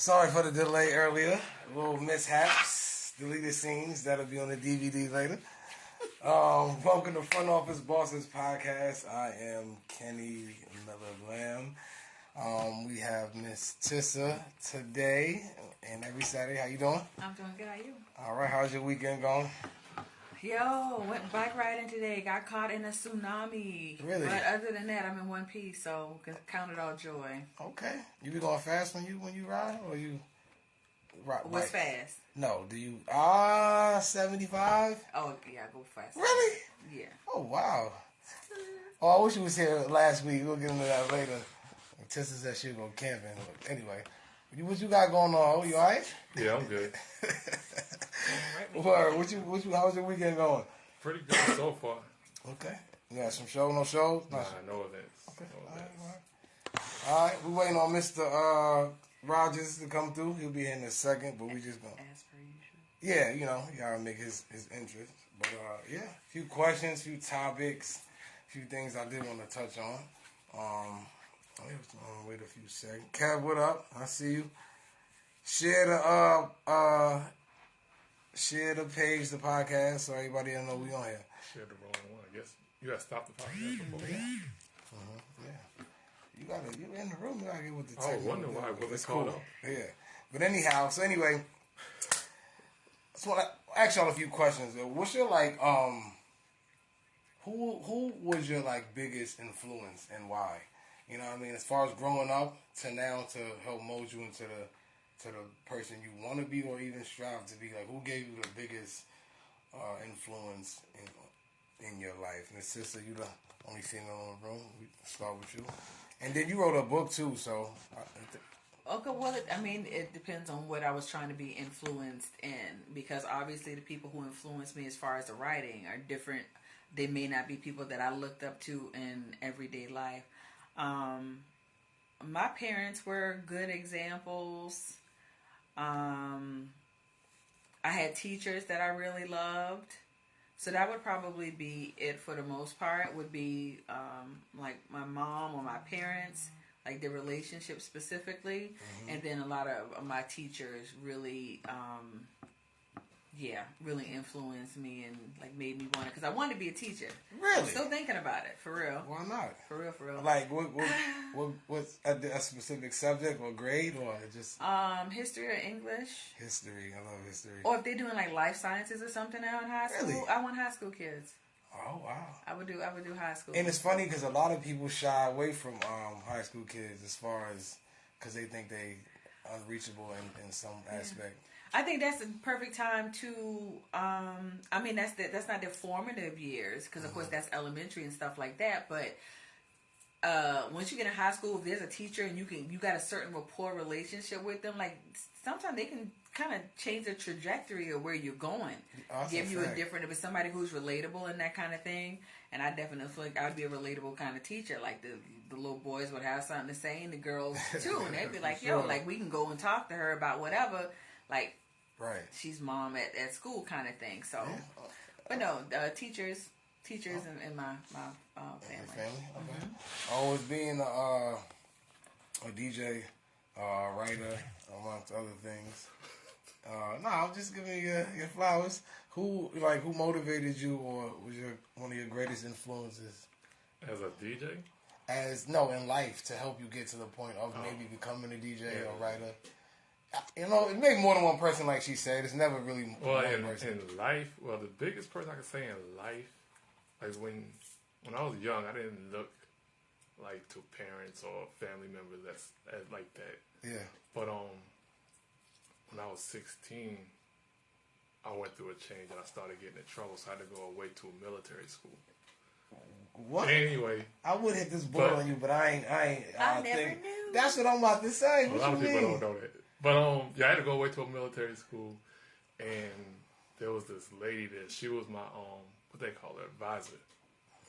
Sorry for the delay earlier. Little mishaps, deleted scenes that'll be on the DVD later. Welcome to Front Office Bosses Podcast. I am Kenny Miller Lamb. We have Miss Tissa today and every Saturday. How you doing? I'm doing good. How are you? All right. How's your weekend going? Yo, went bike riding today. Got caught in a tsunami. Really? But other than that, I'm in one piece, so count it all joy. Okay. You be going fast when you ride, or you ride? What's fast? No. Do you 75? Oh yeah, I go fast. Really? Yeah. Oh wow. Oh, I wish you was here last week. We'll get into that later. Tessa said she was going camping. Anyway, what you got going on? You alright? Yeah, I'm good. Word. How's your weekend going? Pretty good so far. Okay. You got some show? No shows? Nah, no events. Okay. No events. All right. We're waiting on Mr. Rogers to come through. He'll be here in a second, but we just going to... As per usual. Yeah, he got to make his interest. But, yeah, a few questions, a few topics, a few things I did want to touch on. Wait a few seconds. Kev, what up? I see you. Share the page, the podcast, so everybody will know we on here. Share the wrong one. I guess you got to stop the podcast before. Yeah. You're in the room. You gotta get with the I was wondering why. What it's they called cool. up. Yeah. But anyhow, I just want to ask y'all a few questions. What's your who was your biggest influence and why? You know what I mean? As far as growing up to now to help mold you into the person you want to be or even strive to be. Who gave you the biggest influence in your life? And sister, you the only female in the room. We start with you. And then you wrote a book too, so... Okay, well, it depends on what I was trying to be influenced in. Because obviously the people who influenced me as far as the writing are different. They may not be people that I looked up to in everyday life. My parents were good examples. I had teachers that I really loved. So that would probably be it for the most part, would be my mom or my parents, their relationship specifically. Mm-hmm. And then a lot of my teachers really, really influenced me and made me want to, because I wanted to be a teacher. Really? I'm still thinking about it, for real. Why not? For real. What's a specific subject or grade or just? History or English. History, I love history. Or if they're doing life sciences or something now in high school, really? I want high school kids. Oh wow! I would do high school. And it's funny because a lot of people shy away from high school kids as far as because they think they unreachable in some aspect. I think that's the perfect time to. That's not their formative years because of course that's elementary and stuff like that. But once you get in high school, if there's a teacher and you got a certain rapport relationship with them, sometimes they can kind of change the trajectory of where you're going. Give you a different, if it's somebody who's relatable and that kind of thing. And I definitely feel like I'd be a relatable kind of teacher. The little boys would have something to say and the girls too. And they'd be like, yo, we can go and talk to her about whatever. Right. She's mom at school kind of thing. So, but no, teachers in my family. Family? Okay. Always being a DJ, writer, amongst other things. I'm just giving you your flowers. Who motivated you or was one of your greatest influences? As a DJ? In life to help you get to the point of maybe becoming a DJ or writer. It may be more than one person, like she said. It's never really one person. In life, the biggest person I could say in life, when I was young, I didn't look to parents or family members that's like that. Yeah. But when I was 16, I went through a change and I started getting in trouble, so I had to go away to a military school. What? Anyway, I would hit this board on you, but I never knew. That's what I'm about to say. A lot of people don't know that. But I had to go away to a military school, and there was this lady there. She was my what they call her, advisor.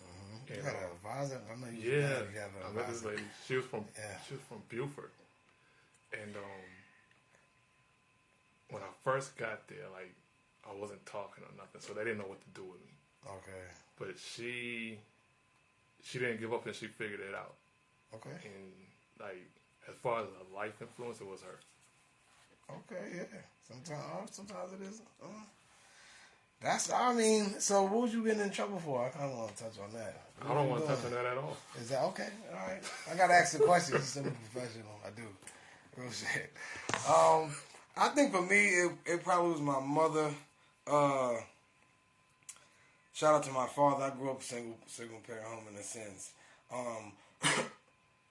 Mm-hmm. You got an advisor? I know you. Yeah, you have an I met this lady. She was from Beaufort, and when I first got there, I wasn't talking or nothing, so they didn't know what to do with me. Okay. But she didn't give up, and she figured it out. Okay. And as far as a life influence, it was her. Okay, yeah. Sometimes it is. So what was you getting in trouble for? I kind of want to touch on that. I don't want to touch on that at all. Is that okay? All right. I got to ask the question. It's a professional. I do. Real shit. I think for me, it probably was my mother. Shout out to my father. I grew up single parent home in a sense.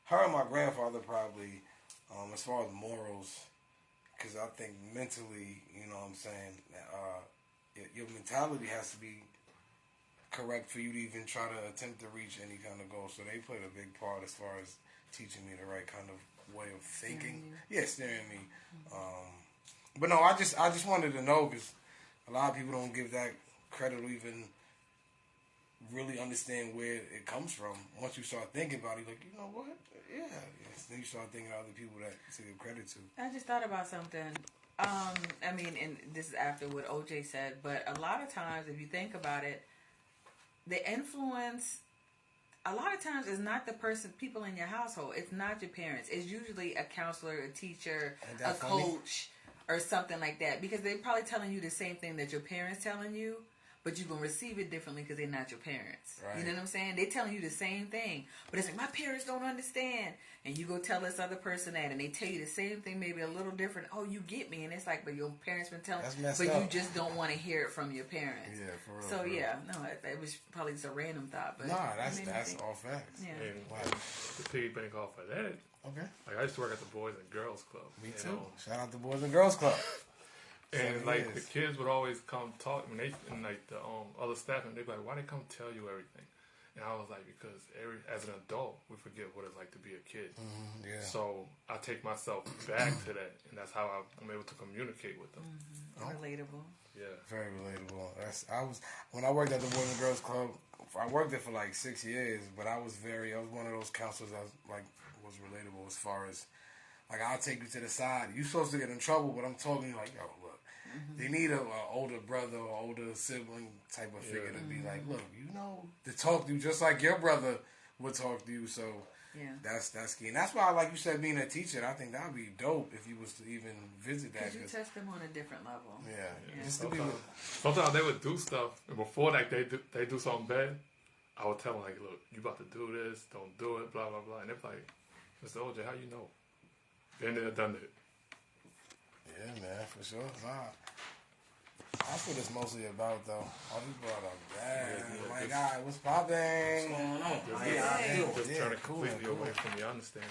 Her and my grandfather probably, as far as morals, because I think mentally, you know what I'm saying, your mentality has to be correct for you to even try to attempt to reach any kind of goal. So they played a big part as far as teaching me the right kind of way of thinking. Steering me. But no, I just wanted to know, because a lot of people don't give that credit or even really understand where it comes from. Once you start thinking about it, like, you know what? Yeah. Then you start thinking of other people that to give credit to. I just thought about something. I mean, and this is after what OJ said, but a lot of times, if you think about it, the influence, a lot of times, is not the people in your household. It's not your parents. It's usually a counselor, a teacher, a coach, or something like that. Because they're probably telling you the same thing that your parents telling you, but you're going to receive it differently because they're not your parents. Right. You know what I'm saying? They're telling you the same thing, but it's like, my parents don't understand. And you go tell this other person that, and they tell you the same thing, maybe a little different. Oh, you get me. And it's like, but your parents been telling you. But you just don't want to hear it from your parents. Yeah, for real. So, yeah, no, it was probably just a random thought. But nah, that's all facts. Yeah. And to piggyback off of that, okay. Like, I used to work at the Boys and Girls Club. Me too. Shout out to Boys and Girls Club. And like the kids would always come talk when they, and like the other staff, and they'd be like, "Why they come tell you everything?" And I was like, "Because as an adult, we forget what it's like to be a kid." Yeah. So I take myself back to that, and that's how I'm able to communicate with them. Relatable. Yeah. Very relatable. When I worked at the Boys and Girls Club, I worked there for like 6 years, but I was one of those counselors that was relatable as far as, like, I'll take you to the side. You're supposed to get in trouble, but I'm talking to you like, yo, look. They need an older brother or older sibling type of figure to be like, look, you know, to talk to you just like your brother would talk to you. So that's key. And that's why, like you said, being a teacher, I think that would be dope if you was to even visit that. Because you touch them on a different level. Yeah. Just sometimes they would do stuff, and before like they do something bad, I would tell them, like, look, you about to do this, don't do it, blah, blah, blah. And they're like, Mr. OJ, how you know? Been there, done it. Yeah, man, for sure. Nah. That's what it's mostly about, though. All these brought up, my God, what's popping? What's going on? Just turn it completely away from me, I understand.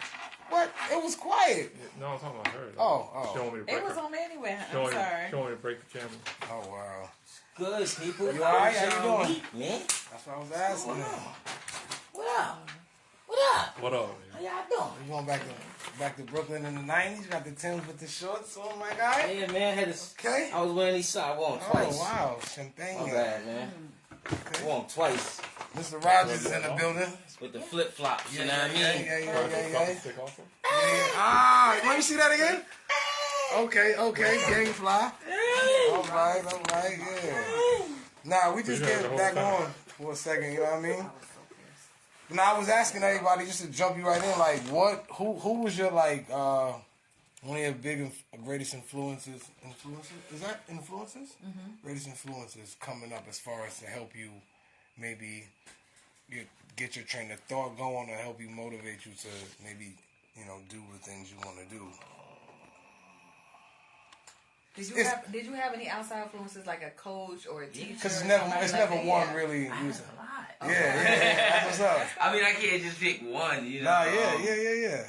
What? It was quiet. No, I'm talking about her. Oh. She want me to break it was on me anyway. I'm sorry. She want me to break the camera. Oh, wow. Good, people. You alright? How you doing? Week, man. That's what I was asking. What up? What up, man? How y'all doing? You going back to Brooklyn in the 90s? You got the Timbs with the shorts on, my guy? Yeah, man. Okay. I was wearing these socks. I wore them twice. Oh, wow. Champagne. My bad, man. Okay. I wore them twice. Mr. Rogers is in the building. With the flip-flops, you know what I mean? Yeah. Let me see that again. Okay. Gangfly. All right, yeah. Nah, we just getting back on for a second, you know what I mean? Now, I was asking everybody, just to jump you right in, like, who was your, like, one of your greatest influences? Is that influences? Mm-hmm. Greatest influences coming up as far as to help you maybe get your train of thought going or help you motivate you to maybe, do the things you want to do? Did you have any outside influences like a coach or a teacher? Because it's never one really. I have a lot. Yeah. That's what's up. I mean, I can't just pick one, you know. Nah, yeah.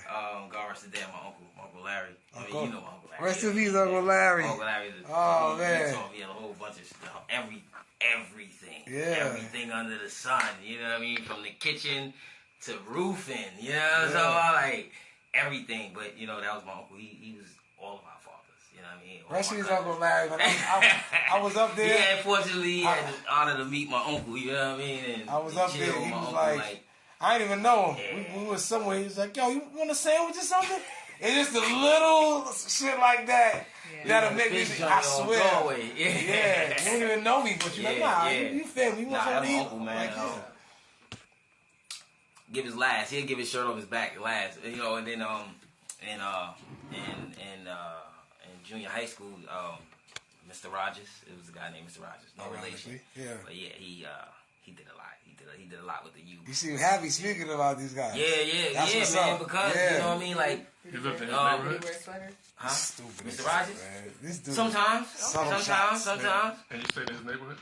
God rest his dad, my Uncle Larry. I mean, you know my Uncle Larry. Rest in peace, Uncle Larry. Uncle Larry. Man. He taught me a whole bunch of stuff. Everything. Yeah. Everything under the sun. You know what I mean? From the kitchen to roofing. You know, so I like everything. But that was my uncle. He was all of our fathers. You know what I mean? Rest in peace, Uncle Larry. I was up there. Yeah, fortunately, he had the honor to meet my uncle. You know what I mean? And I was up there. He was like, I didn't even know him. Yeah. We were somewhere. He was like, yo, you want a sandwich or something? It's just a little shit like that that'll make me. I swear. Yeah. You don't even know me, but you're like, nah, you family. You want something to eat? Uncle, man. Give his last. He'll give his shirt off his back last. And then junior high school. Mr. Rogers. It was a guy named Mr. Rogers. No relation. Yeah. But yeah, he did a lot. He did a lot with the youth. You seem happy speaking about these guys. Yeah, That's what's man. up. Because Yeah. you know what I mean, like, He lived in his Did he neighborhood. wear a sweater? huh? Stupid. Mr. Rogers. Man. This dude. Sometimes. shots, And you stayed in his neighborhood?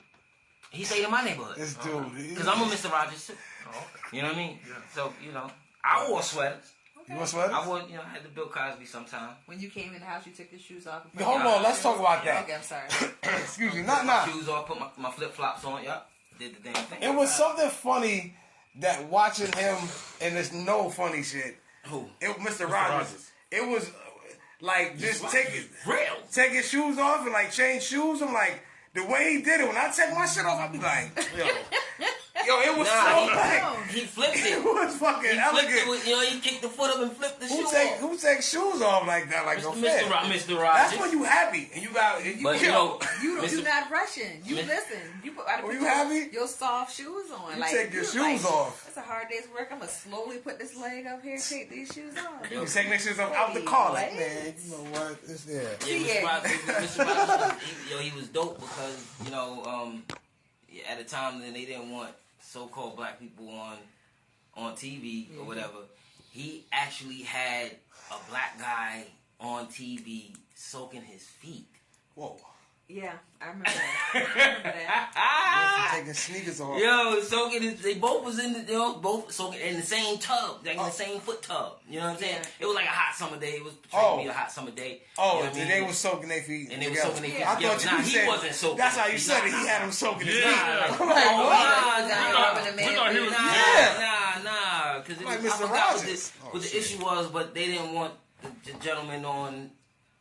He stayed in my neighborhood. This dude. Because I'm a Mr. Rogers too. Oh, okay. You know what I mean? Yeah. So, you know, I wore sweaters. You want sweaters? I wore, I had the Bill Cosby sometime. When you came in the house, you took your shoes off. And put Hold your on, let's shoes- talk about that. Okay, I'm sorry. Excuse me. Put my Nah. shoes off, put my flip flops on. Yup. Did the damn thing. It was something funny that watching him, and there's no funny shit. Who? Mr. Rogers. It was like just Real. take his shoes off and like change shoes. I'm like, the way he did it, when I take my shit off, I be like, yo, it was Nah, so he- like, He flipped it it. was fucking He flipped it. elegant. With, he kicked the foot up and flipped the shoe off. Who takes shoes off like that? Like no fair. Mr. Rogers. That's when you happy and you got. And you, But you know, You're Mr. not rushing. You Miss- listen. You put, I Were put you happy? your soft shoes on. You like, take your you're shoes off. It's a hard day's work. I'm gonna slowly put this leg up here and take these shoes off. You taking their shoes off out the car. Like, What? man, you know what? It's there. Yeah, Mr. Rogers, he was dope because, at a time then they didn't want so-called black people on TV or whatever. He actually had a black guy on TV soaking his feet. Whoa. Yeah, I remember that. I remember that. Taking sneakers off. Yo, soaking his, they both was in the, both soaking in the same tub, like in the same foot tub. You know what I'm saying? Yeah. It was like a hot summer day. It was portrayed to be a hot summer day. Oh, you know what I mean? they was soaking their feet. And they was together. soaking their feet Yeah. I together. thought Nah, you he said wasn't soaking. That's how you his said feet. it. He had him soaking his Yeah. feet. Nah, I'm like, Oh, what? rubbing the We man thought he feet. was- Nah. Because Like I Mr. forgot Rogers. what the issue was, but they didn't want the gentleman on.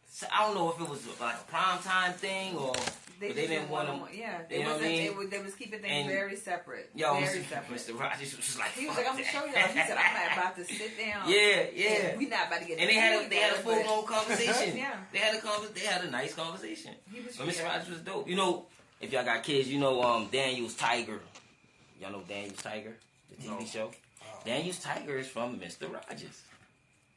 So I don't know if it was like a primetime thing or but they didn't want him. Yeah, You know what I mean? They was keeping things And- very separate. Yo, very separate. Mr. Rogers was just like, He was fuck like, I'm gonna that. show y'all. He said, I'm not about to sit down. Yeah. We not about to get. And they had a full blown conversation. Yeah. They had a nice conversation. He was- But Mr. yeah. Rogers was dope. If y'all got kids, Daniel's Tiger. Y'all know Daniel's Tiger, the TV show. Daniel's Tiger is from Mr. Rogers.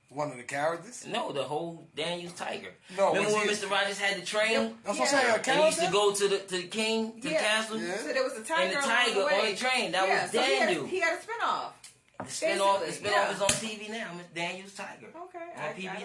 One of the characters? No, the whole Daniel's Tiger. No, remember when was he- Mr. Rogers had the train? That's what I'm saying. A And he used to character? go to the king, to the castle. Yeah. So there was a tiger, And the along tiger way. on the train. That was so Daniel. He had a spinoff. The spinoff Basically, is on TV now. Mr. Daniel's Tiger. Okay. On I PBS.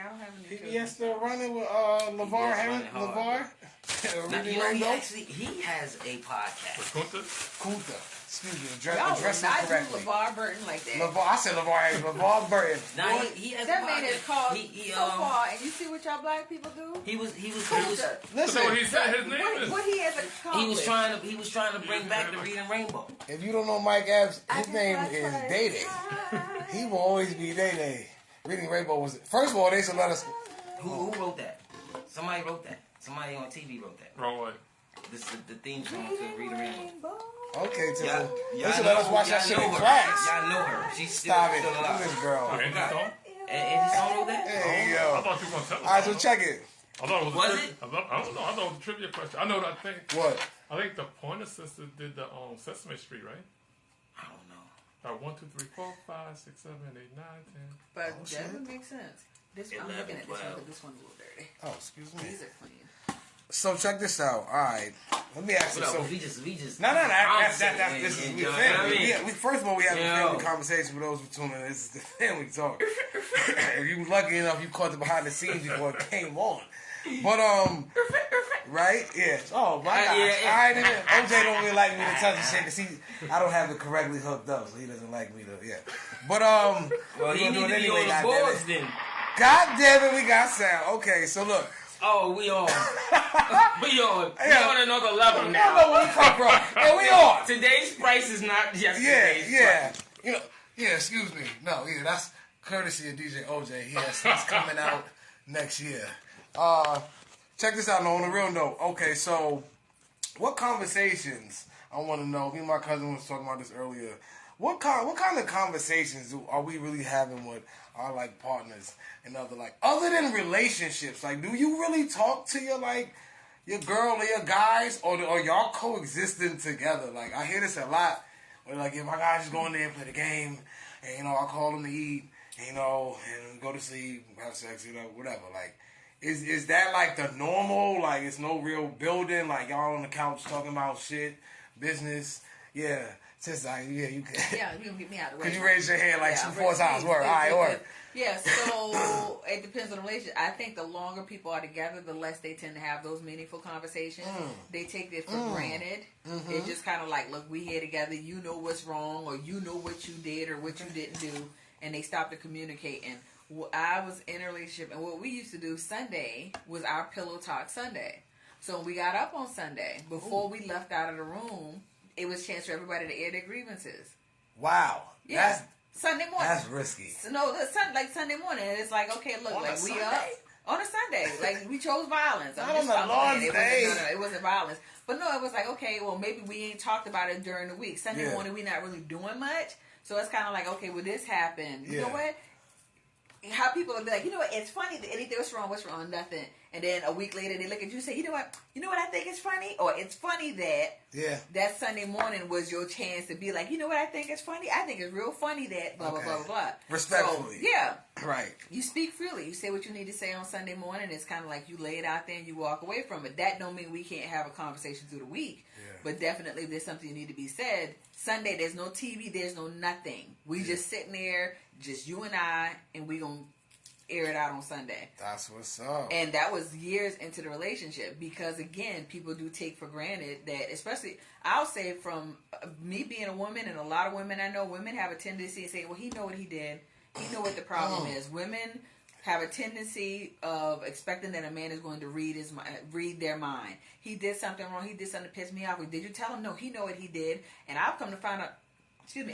don't have any. PBS still running with LeVar PBS Hamilton? running hard. LeVar? Now, Reading he Rainbow? he has a podcast. Kunta? Kunta. Excuse me. Y'all Address will him not do correctly. LeVar Burton like that. LeVar. I said LeVar Hamilton. LeVar Burton. Now he has That a man podcast. is called He, so far, and you see what y'all black people do? he was Kunta. Listen, So he said his name What, is. what he has accomplished. he was trying to bring back the Reading Rainbow. if you don't know Mike Epps, I his can name fly is twice. Day Day. He will always be Day Day. Reading Rainbow was... First of all, they should let us... Who wrote that? Somebody wrote that. Somebody on TV wrote that. Wrong way. This is the theme song to Reading Rainbow. Okay, Tizzle. Y'all They should let us watch that shit in class. Y'all know her. She's still Stop it. still Look at alive. this girl. Oh, Angie Stone? And Stone wrote that? Hey, I yo. thought you were going to tell us. All right, so check it. I thought it was, Was a it? I don't know. I thought it was a trivia question. I know that thing. What? I think the Pointer Sisters did the Sesame Street, right? I don't know. 1, 2, 3, 4, 5, 6, 7, 8, 9, 10. But Oh, that shit. would make sense. This I'm 11, looking at this one, 12. but this one's a little dirty. Oh, excuse me. These are clean. So check this out. All right. Let me ask you What up? something. We just. No. That's conversating, this is and we you know what I family. mean? We first of all we have a Yo. family conversation for those who tune in. This is the family talk. If you were lucky enough, you caught the behind the scenes before it came on. But right? Yeah. Oh my gosh. yeah. I didn't. OJ don't really like me to touch the shit because I don't have it correctly hooked up, so he doesn't like me to. Yeah. But Well, we he gonna need do to it be anyway. on the Goddamn boards it. then. God damn it, we got sound. Okay, so look. Oh, we on. We on. We Yeah. on another level I don't now. know where we come from. And we on. Today's price is not Yeah, yesterday's yeah. price. You know, yeah, excuse me. No, yeah, that's courtesy of DJ OJ. He's coming out next year. Check this out, on the real note. Okay, so what conversations I want to know? Me and my cousin was talking about this earlier. What kind of conversations are we really having with our like partners and other than relationships? Like, do you really talk to your girl or your guys, or y'all coexisting together? Like, I hear this a lot. Where like, if my guys just go in there and play the game, and I call them to eat, and go to sleep, have sex, whatever. Like, Is that like the normal? Like it's no real building. Like y'all on the couch talking about shit, business. Yeah, just like you can. Yeah, you can get me out of the way. Could you raise your hand like Yeah, 4 times? Work. All right, work. Yeah, so it depends on the relationship. I think the longer people are together, the less they tend to have those meaningful conversations. They take it for granted. Mm-hmm. It's just kind of like, look, we here together. You know what's wrong, or you know what you did or what you didn't do, and they stop to communicate. And I was in a relationship, and what we used to do Sunday was our pillow talk Sunday. So when we got up on Sunday, before we left out of the room, it was a chance for everybody to air their grievances. Wow. Yeah. Sunday morning. That's risky. So, no, like Sunday morning. It's like, okay, look, On like a we Sunday? up on a Sunday. Like we chose violence. Not on the Lord's Day. No, it wasn't violence. But no, it was like, okay, well, maybe we ain't talked about it during the week. Sunday morning, we not really doing much. So it's kind of like, okay, well, this happened. You know what? How people will be like, you know what? It's funny. Anything what's wrong? What's wrong? Nothing. And then a week later, they look at you and say, you know what? You know what I think is funny? Or it's funny that that Sunday morning was your chance to be like, you know what I think is funny? I think it's real funny that blah, blah, blah, blah, blah. Respectfully. So, yeah. Right. You speak freely. You say what you need to say on Sunday morning. It's kind of like you lay it out there and you walk away from it. That don't mean we can't have a conversation through the week. Yeah. But definitely if there's something you need to be said, Sunday there's no TV, there's no nothing. We just sitting there, just you and I, and we going to air it out on Sunday. That's what's up. And that was years into the relationship because, again, people do take for granted that, especially, I'll say from me being a woman and a lot of women I know, women have a tendency to say, well, he know what he did. He know what the problem is. Women have a tendency of expecting that a man is going to read their mind. He did something wrong. He did something to piss me off. Did you tell him? No, he know what he did. And I've come to find out,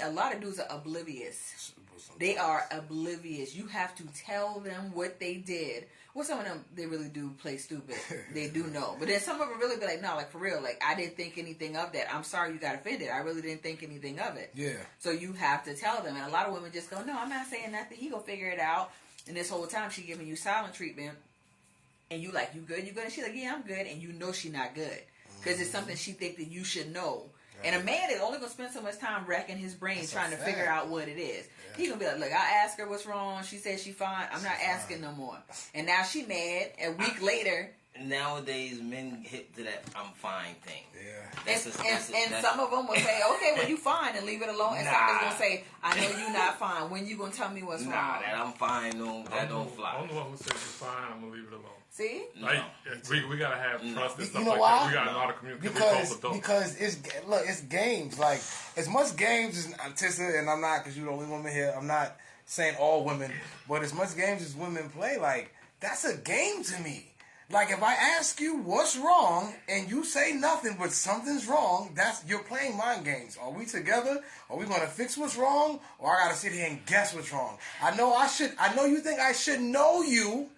a lot of dudes are oblivious. They are oblivious. You have to tell them what they did. Well, some of them, they really do play stupid. They do know. But then some of them really be like, no, like for real, like I didn't think anything of that. I'm sorry you got offended. I really didn't think anything of it. Yeah. So you have to tell them. And a lot of women just go, no, I'm not saying nothing. He gonna figure it out. And this whole time she giving you silent treatment. And you like, you good? You good? And she's like, yeah, I'm good. And you know she not good. Because it's something she think that you should know. And a man is only going to spend so much time racking his brain trying to figure out what it is. Yeah. He going to be like, look, I asked her what's wrong. She said she fine. I'm not asking no more. And now she mad. A week later. Nowadays, men hit to that I'm fine thing. Yeah. And some of them will say, okay, well, you fine and leave it alone. And some is going to say, I know you not fine. When you going to tell me what's wrong? That I'm fine, that don't fly. I'm the one who says you're fine, I'm going to leave it alone. See? Like, we gotta have trust and stuff you know like why? that. We gotta know how to communicate. Because it's games. Like as much games as Tissa, and I'm not because you're the only woman here. I'm not saying all women, but as much games as women play, like that's a game to me. Like if I ask you what's wrong and you say nothing but something's wrong, you're playing mind games. Are we together? Are we gonna fix what's wrong, or I gotta sit here and guess what's wrong? I know you think I should know you.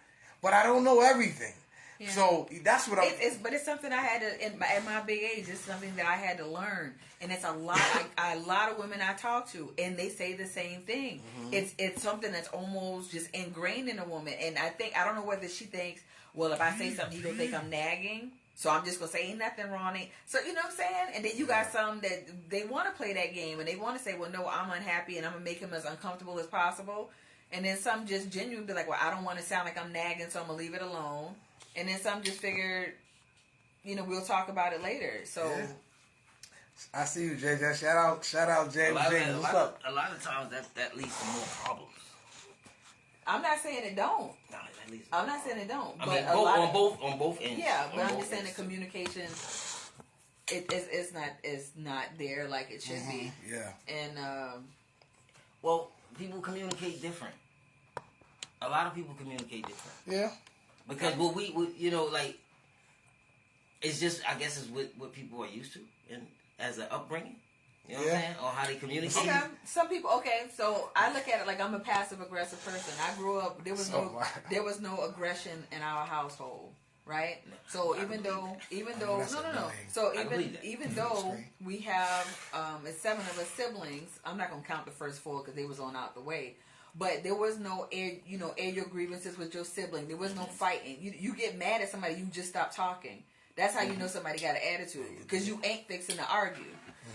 But I don't know everything. Yeah. So that's what But it's something I had to, at my big age, it's something that I had to learn. And it's a lot of women I talk to, and they say the same thing. Mm-hmm. It's something that's almost just ingrained in a woman. And I don't know whether she thinks, well, if I say something, you're going to think I'm nagging. So I'm just going to say ain't nothing wrong. So, you know what I'm saying? And then you got some that they want to play that game, and they want to say, well, no, I'm unhappy, and I'm going to make him as uncomfortable as possible. And then some just genuinely be like, well, I don't want to sound like I'm nagging, so I'm going to leave it alone. And then some just figured, we'll talk about it later. So I see you, JJ. Shout out, James. What's up? A lot of times that leads to more problems. I'm not saying it don't. No, at least I'm not saying it don't. I but mean, on both ends. Yeah, but I'm just saying the communication, it's not there like it should be. Yeah. And well, people communicate different. A lot of people communicate different. Yeah. Because like, it's just, I guess it's what people are used to and as an upbringing. You know what I'm saying? Or how they communicate. Okay. Some people, so I look at it like I'm a passive aggressive person. I grew up, there was no aggression in our household. Right? So even though So even though we have it's 7 of us siblings, I'm not gonna count the first 4 because they was on out the way. But there was no air your grievances with your sibling. There was no fighting. You get mad at somebody, you just stop talking. That's how you know somebody got an attitude because you ain't fixing to argue.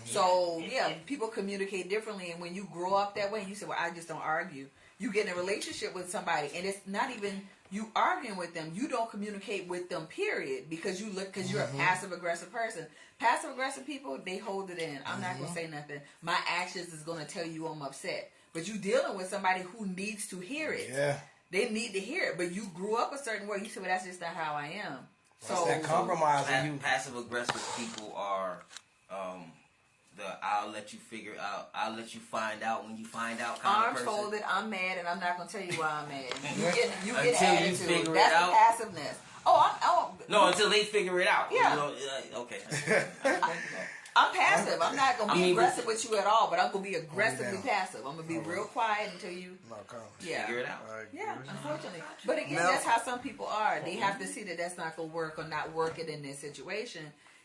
So people communicate differently, and when you grow up that way, and you say, "Well, I just don't argue." You get in a relationship with somebody, and it's not even you arguing with them, you don't communicate with them, period, because you're a passive aggressive person. Passive aggressive people, they hold it in. I'm not gonna say nothing. My actions is gonna tell you I'm upset. But you dealing with somebody who needs to hear it. Yeah. They need to hear it. But you grew up a certain way. You said, well, that's just not how I am. So that compromise. Passive aggressive people are I'll let you figure out. I'll let you find out when you find out kind Arms of person. folded. I'm mad, and I'm not gonna tell you why I'm mad. You Until get you attitude. figure it That's out. the passiveness. No, until they figure it out. Yeah. You know, okay. I'm passive. I'm not gonna be aggressive but- with you at all, but I'm gonna be aggressively passive. I'm gonna be real quiet until you. Yeah. Figure it out. Yeah, unfortunately. But again, that's how some people are. They have to see that that's not going to work or not work it in their situation,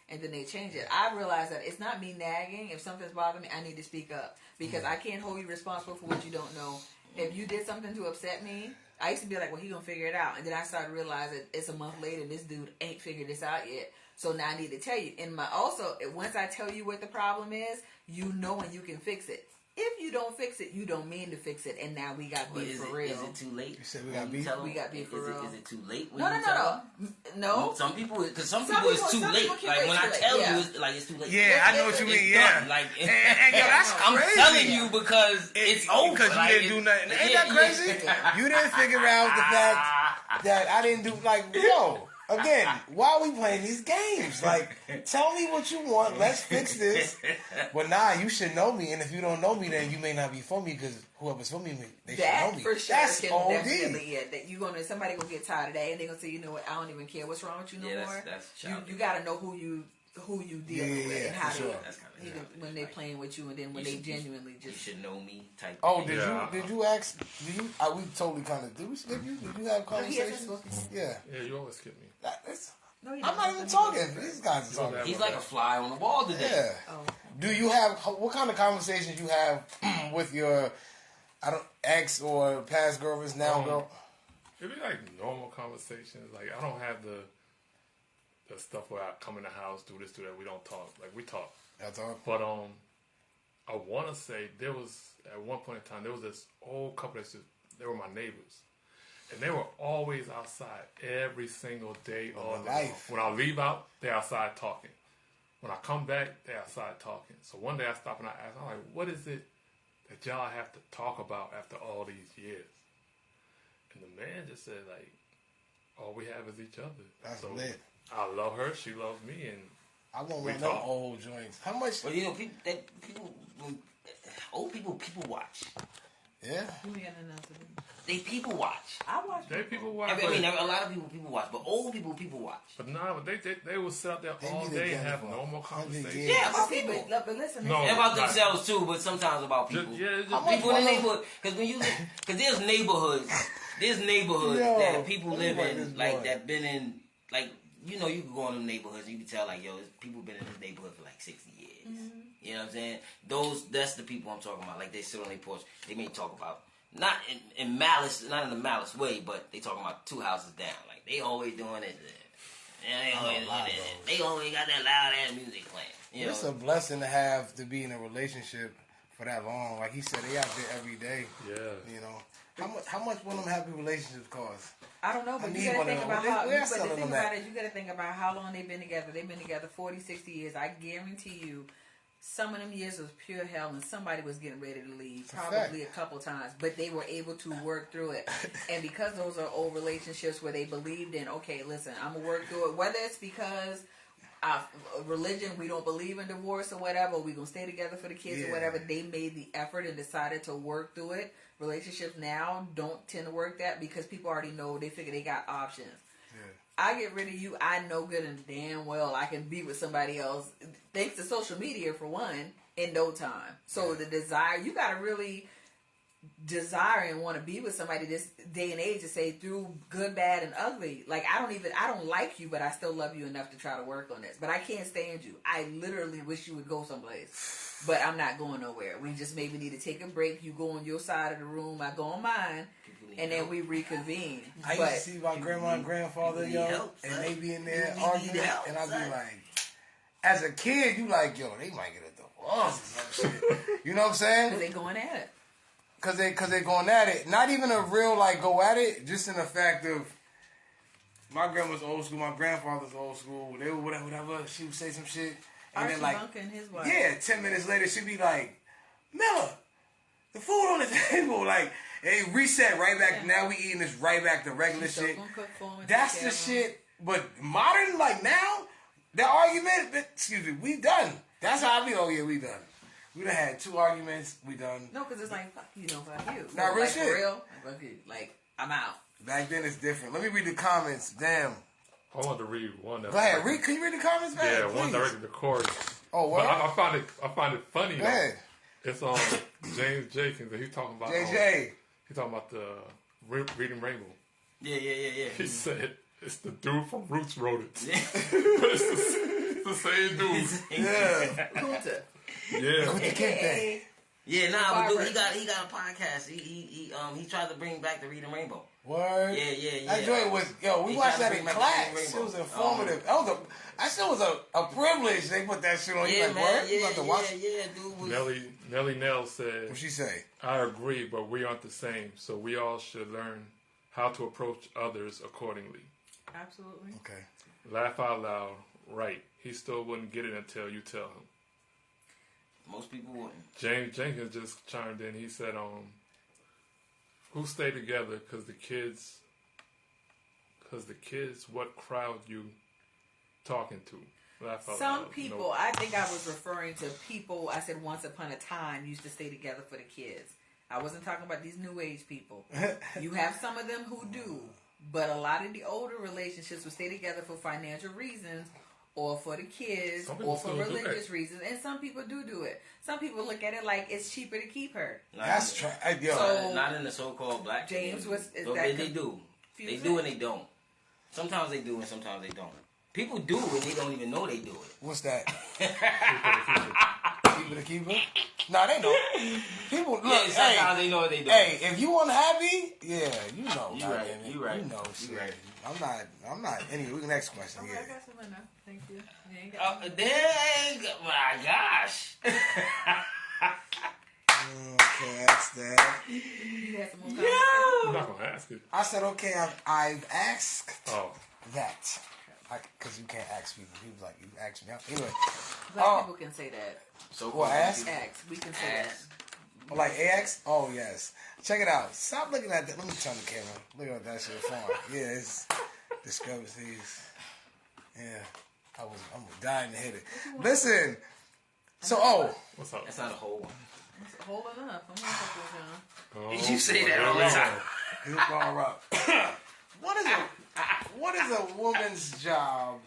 and then they change it. I realize that it's not me nagging. If something's bothering me, I need to speak up because I can't hold you responsible for what you don't know. If you did something to upset me, I used to be like, well, he going to figure it out. And then I started realizing it's a month later, this dude ain't figured this out yet. So now I need to tell you. And once I tell you what the problem is, you know and you can fix it. If you don't fix it, you don't mean to fix it, and now we got beef for real. Is it too late? You said we got beef? We got beef for real. Is it too late? No. Some people, because some Some people it's people- too some late. people can Like wait when too I late, tell yeah. you, it's like it's too late. Yeah, I know what you mean. It's Yeah, done. Like, and yo, that's I'm crazy. telling you because it's over. Because you Like, didn't do nothing. Ain't that crazy? You didn't figure out the fact that I didn't do, like, yo, again, why are we playing these games? Like, tell me what you want. Let's fix this. But nah, you should know me. And if you don't know me, then you may not be for me because whoever's for me, they should know me. For sure. That's can OD. definitely, yeah. That somebody gonna get tired of that, and they gonna say, you know what? I don't even care what's wrong with you no more. That's you gotta know who you dealing with and how for sure. they That's kinda when they playing with you, and then when they genuinely You just. should know me type. Oh, thing. did you ask? We totally kind of did we skip you? Did you have conversations? spoken. Yeah. Yeah, you always skip me. No, I'm not even talking. These guys are talking. He's like a fly on the wall today. Yeah. Oh. Do you have what kind of conversations you have with your ex or past girlfriends now, girl? It'd be like normal conversations. Like I don't have the stuff where I come in the house, do this, do that. We don't talk. Like we talk. That's all. But I want to say there was at one point in time there was this old couple they were my neighbors, and they were always outside every single day all day. Life. When I leave out, they're outside talking. When I come back, they're outside talking. So one day I stop and I ask, I'm like, what is it that y'all have to talk about after all these years? And the man just said, like, all we have is each other. That's so lit. I love her, she loves me, and I want we one of them talk. old joints. How much? Well, you know, old people watch. Yeah. You ain't got nothing else to do. They people watch. I watch. they people watch. I mean, a lot of people watch, but old people watch. But no, they will sit out there They all be day and together have for normal 100 conversations. years. Yeah, about See, people. but listen. No. And about Right. themselves too, but sometimes about people. Just People in the neighborhood, because there's neighborhoods Yo, that people let me live write this in, like boy. that been in, like you know, you can go in them neighborhoods, and you can tell like, yo, people been in this neighborhood for like 60 years. Mm-hmm. You know what I'm saying? That's the people I'm talking about. Like they sit on their porch, they may talk about not in malice, not in a malice way, but they talking about 2 houses down. Like they always doing it. And they always got that loud ass music playing. You It's know? a blessing to have to be in a relationship for that long. Like he said, they out there every day. Yeah. You know, how much will them happy relationships cost? I don't know, but I you need gotta one think of about them. how. Where But the selling thing them about at? it, you gotta think about how long they've been together. They've been together 40, 60 years. I guarantee you, some of them years was pure hell, and somebody was getting ready to leave, probably a couple times. But they were able to work through it, and because those are old relationships where they believed in, okay, listen, I'm gonna work through it. Whether it's because religion, we don't believe in divorce or whatever, we gonna stay together for the kids or whatever, they made the effort and decided to work through it. Relationships now don't tend to work that because people already know, they figure they got options. I get rid of you, I know good and damn well I can be with somebody else, thanks to social media for one, in no time. So the desire, you gotta really desire and want to be with somebody this day and age to say through good, bad, and ugly. Like I don't like you, but I still love you enough to try to work on this. But I can't stand you. I literally wish you would go someplace, but I'm not going nowhere. We just maybe need to take a break. You go on your side of the room, I go on mine, and then we reconvene. I used to see my grandma and grandfather, need yo, help, and son. they be in there You need arguing, help, and I be son. like, as a kid, you like, yo, they might get a divorce or some shit. You know what I'm saying? Because they going at it. cause they going at it. Not even a real like go at it. Just in the fact of my grandma's old school, my grandfather's old school. They would whatever. She would say some shit, and then like Duncan, his wife. yeah, 10 minutes later she'd be like, Miller, the food on the table, like. They reset right back. Yeah. Now we eating this right back to regular She's still shit. gonna cook for him and That's take the care of him. shit. But modern, like now, that argument, excuse me, we done. That's how I be. Oh yeah, we done. We done had 2 arguments. We done. No, because it's like, fuck you, no, fuck you. Nah, real like, shit. For real, like, fuck you. Like, I'm out. Back then it's different. Let me read the comments. Damn. I wanted to read one. Go ahead. Can you read the comments, man? Yeah, one Please. directed to Corey. Oh, what? But I find it funny. Go though. ahead. It's James Jenkins, and he's talking about JJ. he's talking about the Reading Rainbow. Yeah. He said it's the dude from Roots wrote it. Yeah. It's the same dude. Yeah. Kunta. Yeah. With the kid thing. Yeah, nah, but Barber. dude, he got a podcast. He tried to bring back the Reading Rainbow. Word. Yeah. That joint was, we He watched tried that to in bring back class. the It Rainbow. was informative. That shit was a privilege. They put that shit on. You Yeah, like, man. word? You got to watch it? Yeah, dude. Was, Nelly Nell said, What she say? I agree, but we aren't the same, so we all should learn how to approach others accordingly. Absolutely. Okay. Laugh out loud. Right. He still wouldn't get it until you tell him. most people wouldn't. James Jenkins just chimed in. He said, who stay together because the kids, what crowd you talking to? Laugh out Some loud. people, No. I think I was referring to people, I said once upon a time used to stay together for the kids. I wasn't talking about these new age people. You have some of them who do, but a lot of the older relationships will stay together for financial reasons or for the kids Some people or for still do religious that. reasons. And some people do it. Some people look at it like it's cheaper to keep her. That's yo. So- Not in the so-called black James community. was- is But that they do. They confusing? do and they don't. Sometimes they do and sometimes they don't. People do and they don't even know they do it. What's that? Keeper the keeper? Nah, they know. People look. Yeah, sometimes Hey, they know what they do. hey, if you unhappy, yeah, you know. You goddamn right, it. you right, You know, you shit. right. I'm not. Anyway, next question. Okay, Yeah. I got some enough. Thank you. You ain't got Dang, my gosh. Okay, that's that. you had some more I'm comments? not going to ask it. I said, okay, I've asked Oh. that. Because you can't ask people. He was like, you asked me. Anyway, Black people can say that. Well, ask? Ask. We can say that. Ask. like AX? Oh, yes. Check it out. Stop looking at that. Let me turn the camera. Look at that shit far. Yeah, it's discrepancies. Yeah. I'm dying to hit it. Listen. So, What's up? That's not a whole one. It's holding up. I'm gonna fuck with y'all. Oh, You say that here all we the go. time. he's far up. What is a woman's job?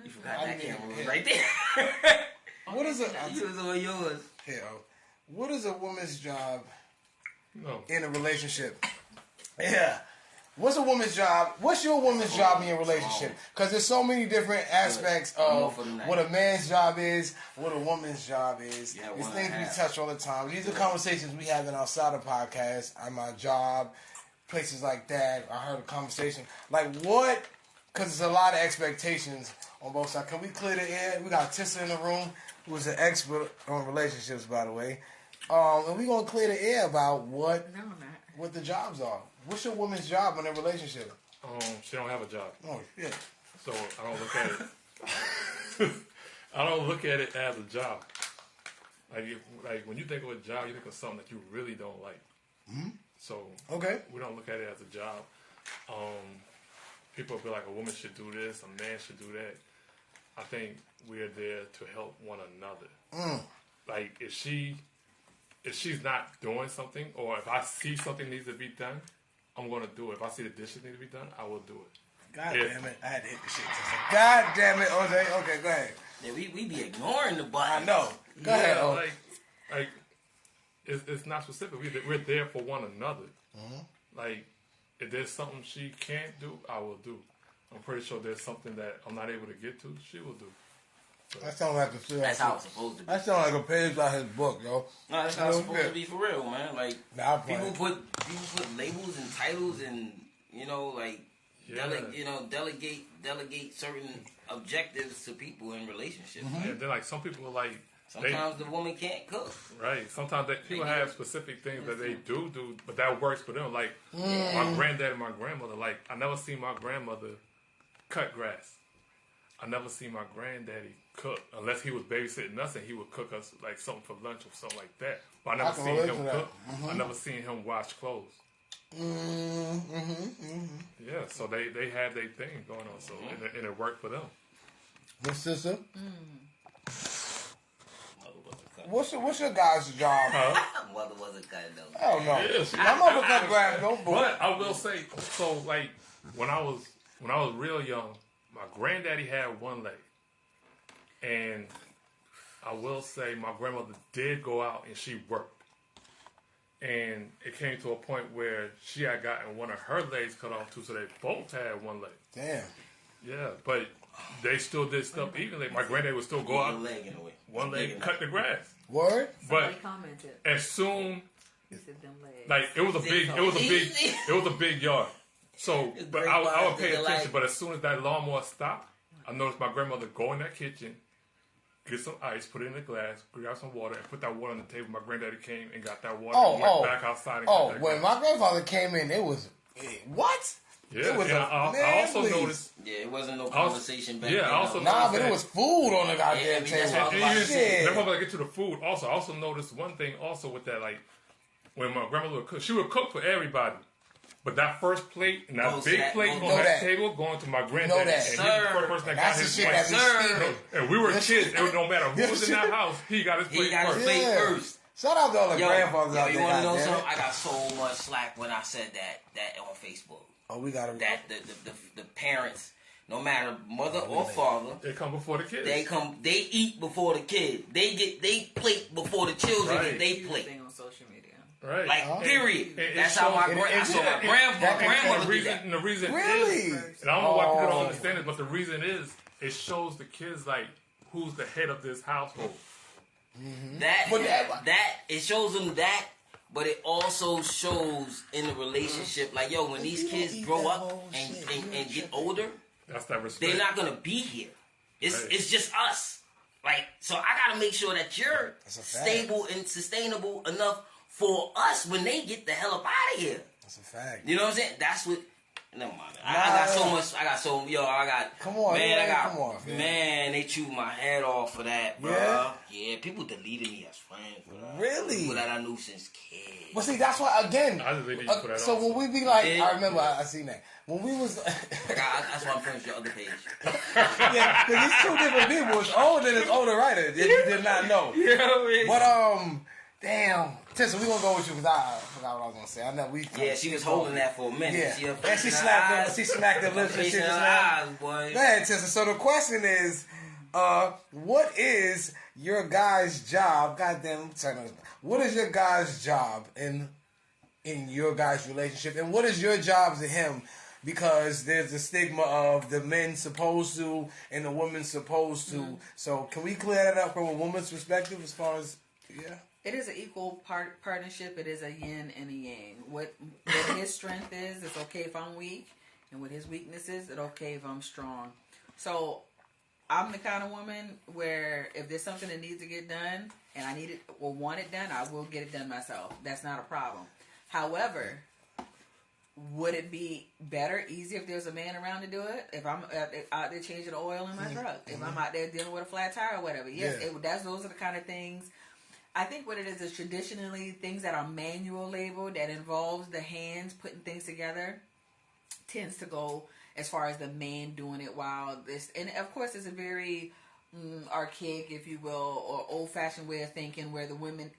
You forgot I that didn't camera even was hit. right there. What is a You was on yours. here? What is a woman's job No. in a relationship? Yeah. What's a woman's job? What's your woman's job in your relationship? Because there's so many different aspects of what a man's job is, what a woman's job is. Yeah, These one things and a we half. touch all the time. These are conversations we have in outside of podcasts, on my job, places like that. I heard a conversation. Like what? Because there's a lot of expectations on both sides. Can we clear the air? We got Tissa in the room, who's an expert on relationships, by the way. And we're going to clear the air about what No, I'm not. what the jobs are. What's your woman's job in a relationship? She don't have a job. Oh, shit. So I don't look at it. I don't look at it as a job. Like when you think of a job, you think of something that you really don't like. Mm-hmm. So Okay. we don't look at it as a job. People be like, a woman should do this, a man should do that. I think we're there to help one another. Like if she's not doing something, or if I see something needs to be done, I'm going to do it. If I see the dishes need to be done, I will do it. God Yeah. damn it. I had to hit the shit. Tessa. God damn it, OJ. Okay, go ahead. Yeah, we be ignoring the button. I know. Go ahead, O. like it's not specific. We're there for one another. Like if there's something she can't do, I will do. I'm pretty sure there's something that I'm not able to get to, she will do. That sounds like a That's how it's supposed to be. That sounds like a page out his book, yo. No, that's how it's supposed to be for real, man. Like Nah, I'm people playing. put labels and titles and like Yeah. delegate certain objectives to people in relationships. And then like some people are like Sometimes the woman can't cook. Right. Sometimes people have specific things that they do, but that works for them. Like my granddad and my grandmother. Like I never seen my grandmother cut grass. I never seen my granddaddy cook unless he was babysitting us and he would cook us like something for lunch or something like that. But I never seen him cook. I never seen him wash clothes. Yeah, so they had their thing going on, so and it worked for them. Your sister? What's your guys' job? Mother wasn't cutting those. I don't know. Yeah, My mother cut grass, no boy. But I will say, so like when I was real young, my granddaddy had one leg, and I will say my grandmother did go out and she worked, and it came to a point where she had gotten one of her legs cut off too, so they both had one leg. Damn. Yeah, but they still did stuff evenly. My granddad would still go out, one leg, cut the grass. Word? Somebody But commented. as soon, He said them legs. like it was a big yard. So, but I would pay attention. But as soon as that lawnmower stopped, I noticed my grandmother go in that kitchen, get some ice, put it in the glass, grab some water, and put that water on the table. My granddaddy came and got that water and went back outside and got that when grass. my grandfather came in, it was what? Yeah, It was and I also noticed. Yeah, it wasn't no conversation back then. I also but noticed it was food on the goddamn Yeah, table. that's what I was Shit. Before I get to the food, I also noticed one thing also with that, like when my grandmother would cook, she would cook for everybody. But that first plate and that big plate on that table going to my granddad, that. and he was the first person that got his plate. Sir. And we were kids. It was no matter who was in that house, he got his plate first. Shout out to all the grandfathers out there. You want to know something? I got so much slack when I said that on Facebook. Oh, we got to. That the parents, no matter mother or father, they come before the kids. They eat before the kid. They plate before the children Right. get they plate. Thing on social media. Right. Like period. And That's how my grandmother did that. And the reason Really? is, and I don't know why people don't understand it, but the reason is it shows the kids like who's the head of this household. That it shows them that, but it also shows in the relationship, like yo, when these kids grow up and get older, That's that respect. they're not gonna be here. It's just us. Like, so I gotta make sure that you're stable and sustainable enough for us when they get the hell up out of here. That's a fact. You know what I'm saying? That's what. Never mind. I got. Come on, man. Man, they chewed my head off for that, bro. Yeah, people deleted me as friends for that. Really? People that I knew since kids. But see, that's why again. I just didn't put that so on. when we be like, I remember I seen that when we was. That's why I'm friends with your other page. Yeah, because these two different people. It's older than it's older writer. If you did not know. But damn, Tessa, we gonna go with you because I forgot what I was gonna say. I know we. Yeah, she was holding that for a minute. Yeah, and she smacked her lips and shit. Boy. Go ahead, Tessa. So the question is, what is your guy's job? Goddamn, what is your guy's job in your guy's relationship, and what is your job to him? Because there's the stigma of the men supposed to and the woman supposed to. Mm-hmm. So can we clear that up from a woman's perspective as far as It is an equal partnership. It is a yin and a yang. What his strength is, it's okay if I'm weak. And what his weakness is, it's okay if I'm strong. So I'm the kind of woman where if there's something that needs to get done and I need it or want it done, I will get it done myself. That's not a problem. However, would it be better, easier if there's a man around to do it? If I'm out there changing the oil in my truck, if I'm out there dealing with a flat tire or whatever, yes, those are the kind of things. I think what it is traditionally things that are manual labor that involves the hands putting things together tends to go as far as the man doing it while this, and of course it's a very archaic, if you will, or old-fashioned way of thinking where the woman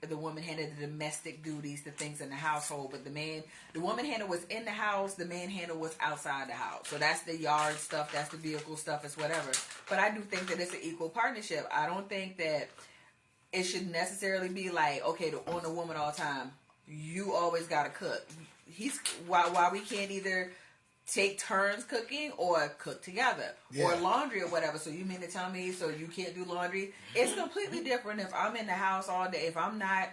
handled the domestic duties, the things in the household, but the woman handled what's in the house, the man handled what's outside the house. So that's the yard stuff, that's the vehicle stuff, it's whatever. But I do think that it's an equal partnership. I don't think that it should necessarily be like, okay, on the woman all the time, you always gotta cook. Why we can't either take turns cooking or cook together or laundry or whatever. So you mean to tell me so you can't do laundry? It's completely different if I'm in the house all day. If I'm not,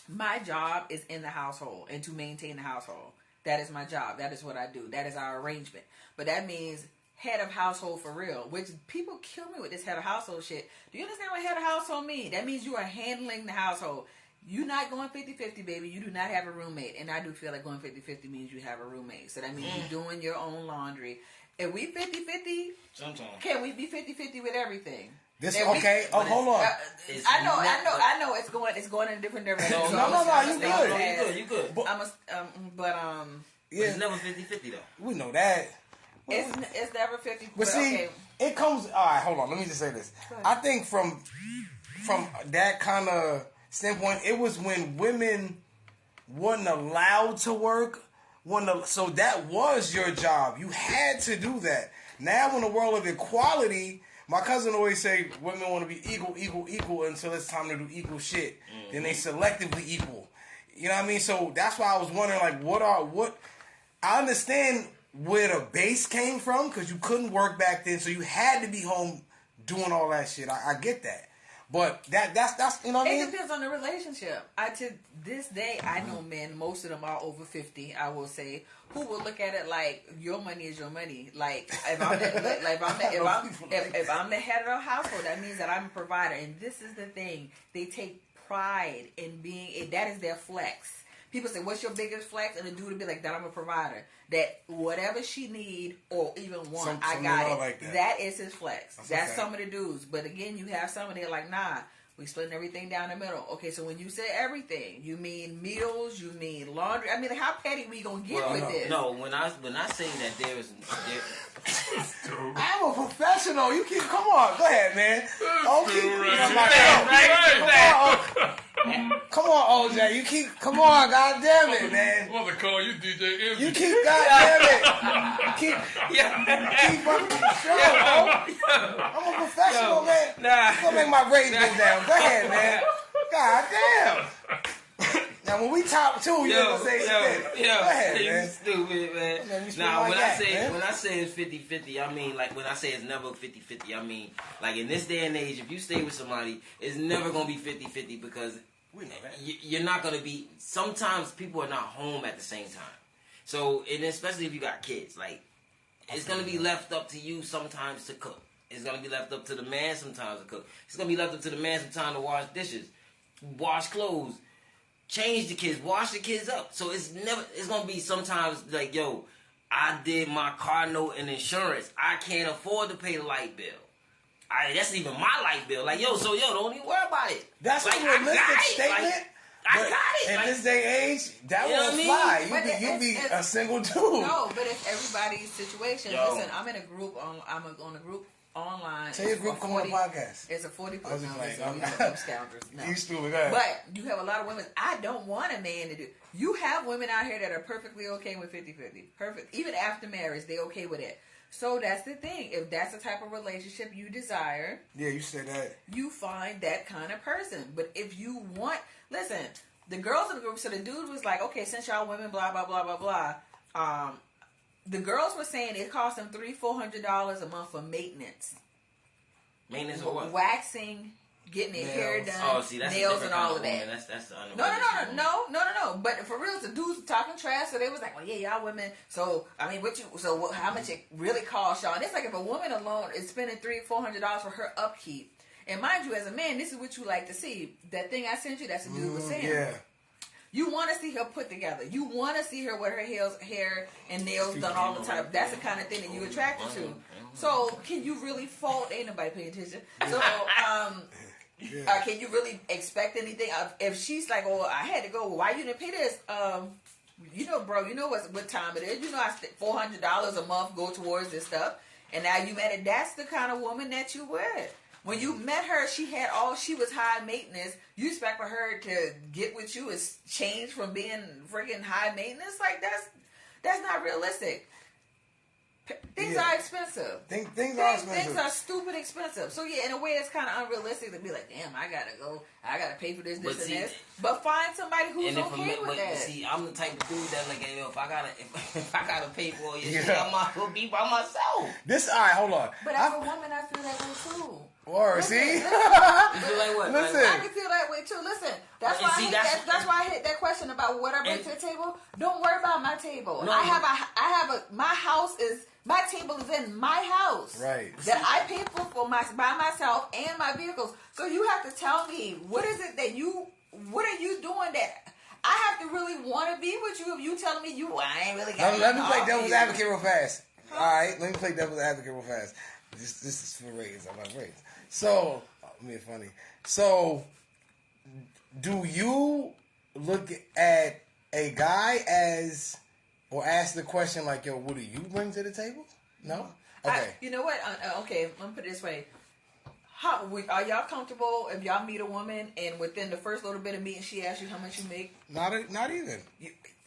my job is in the household and to maintain the household. That is my job. That is what I do. That is our arrangement. But that means head of household for real, which people kill me with this head of household shit. Do you understand what head of household means? That means you are handling the household. You're not going 50-50, baby. You do not have a roommate. And I do feel like going 50-50 means you have a roommate. So that means you're doing your own laundry. If we 50-50, sometimes can we be 50-50 with everything? This okay? Hold on. I know. It's going in a different direction. No. You good. Yeah. It's never 50-50 though. We know that. It's never 50. But see, okay. it comes. All right, hold on. Let me just say this. I think from that kind of standpoint, it was when women wasn't allowed to work. So that was your job. You had to do that. Now, in the world of equality, my cousin always say women want to be equal until it's time to do equal shit. Mm-hmm. Then they selectively equal. You know what I mean? So that's why I was wondering, like, what? I understand where the base came from because you couldn't work back then, so you had to be home doing all that shit. I get that. But that's you know what I mean? It depends on the relationship. To this day, I know men, most of them are over 50, I will say, who will look at it like your money is your money. Like if I'm the head of the household, that means that I'm a provider. And this is the thing. They take pride in being that is their flex. People say, what's your biggest flex? And the dude would be like, that I'm a provider. That whatever she need or even want, I got it. Like that is his flex. That's some of the dudes. But again, you have some of them like, nah, we splitting everything down the middle. Okay, so when you say everything, you mean meals, you mean laundry. I mean, how petty we gonna get with this? No, when I say that there I'm a professional. You keep come on, go ahead, man. Come on, OJ. You keep come on, god damn it, man. I'm gonna call you DJ Envy. You keep goddamn it. Keep fucking the show, bro. I'm a professional, man. Nah. It's gonna make my ratings go down. Go ahead, man. God damn. Now when we top two, you gonna say shit. Go ahead, man. Stupid, man. Nah, when I say it's 50-50, I mean like when I say it's never 50-50, I mean like in this day and age, if you stay with somebody, it's never gonna be 50-50 because you're not gonna be. Sometimes people are not home at the same time. So and especially if you got kids, like it's gonna be left up to you sometimes to cook. It's gonna be left up to the man sometimes to cook. It's gonna be left up to the man sometimes to wash dishes, wash clothes. Change the kids, wash the kids up. So it's gonna be sometimes like, yo, I did my car note and insurance. I can't afford to pay the light bill. That's even my light bill. Like, don't even worry about it. That's like, a realistic statement. I got it. In this day and age, that won't fly. You be a single dude. No, but it's everybody's situation. Listen, I'm in a group I'm on a group online. Tell your group come on the podcast. It's a 40 I was just like, scoundrels. No. You stupid, go ahead. But you have a lot of women. I don't want a man to do. You have women out here that are perfectly okay with 50-50. Perfect. Even after marriage, they okay with it. So that's the thing. If that's the type of relationship you desire, yeah, you said that. You find that kind of person. But if you want, listen, the girls in the group. So the dude was like, okay, since y'all women, blah blah blah blah blah. The girls were saying it cost them $300-400 a month for maintenance. Maintenance or what? Waxing, getting their hair done, that's nails and all of that. That's the No. But for real, the dudes talking trash, so they was like, well, yeah, y'all women. So I mean, how much it really costs y'all? And it's like if a woman alone is spending $300-400 for her upkeep, and mind you, as a man, this is what you like to see. That thing I sent you, that's the dude was saying. Yeah. You want to see her put together. You want to see her with her hair and nails done all the time. That's the kind of thing that you attracted to. So, can you really fault? Ain't nobody paying attention. So, can you really expect anything? If she's like, "Oh, I had to go. Why you didn't pay this?" Bro, you know what time it is. You know, I spent $400 a month go towards this stuff, and now you met it. That's the kind of woman that you with. When you met her, she was high maintenance. You expect for her to get with you is change from being freaking high maintenance? Like that's not realistic. Things are expensive. Things are expensive. Things are stupid expensive. So yeah, in a way, it's kind of unrealistic to be like, damn, I gotta pay for this, and this. But find somebody who's okay with that. See, I'm the type of dude that like, if I gotta pay for it, I might as well be by myself. All right, hold on. But as a woman, I feel that way too. Or see, You feel like what? Listen. I can feel that way too. Listen, that's And why see, I hate that's- that. That's why I hate that question about what I bring and- to the table. Don't worry about my table. No. I have a. My house is. My table is in my house. Right. That I pay for by myself and my vehicles. So you have to tell me what is it that you. What are you doing that I have to really want to be with you? If you telling me I ain't really got. let me play nothing devil's to offer advocate real fast. All right, let me play devil's advocate real fast. This is for Rays. I like Rays. So, me funny. So, do you look at a guy as, or ask the question like, yo, what do you bring to the table? No? Okay. you know what? Okay, let me put it this way. Are y'all comfortable if y'all meet a woman and within the first little bit of meeting she asks you how much you make? Not even.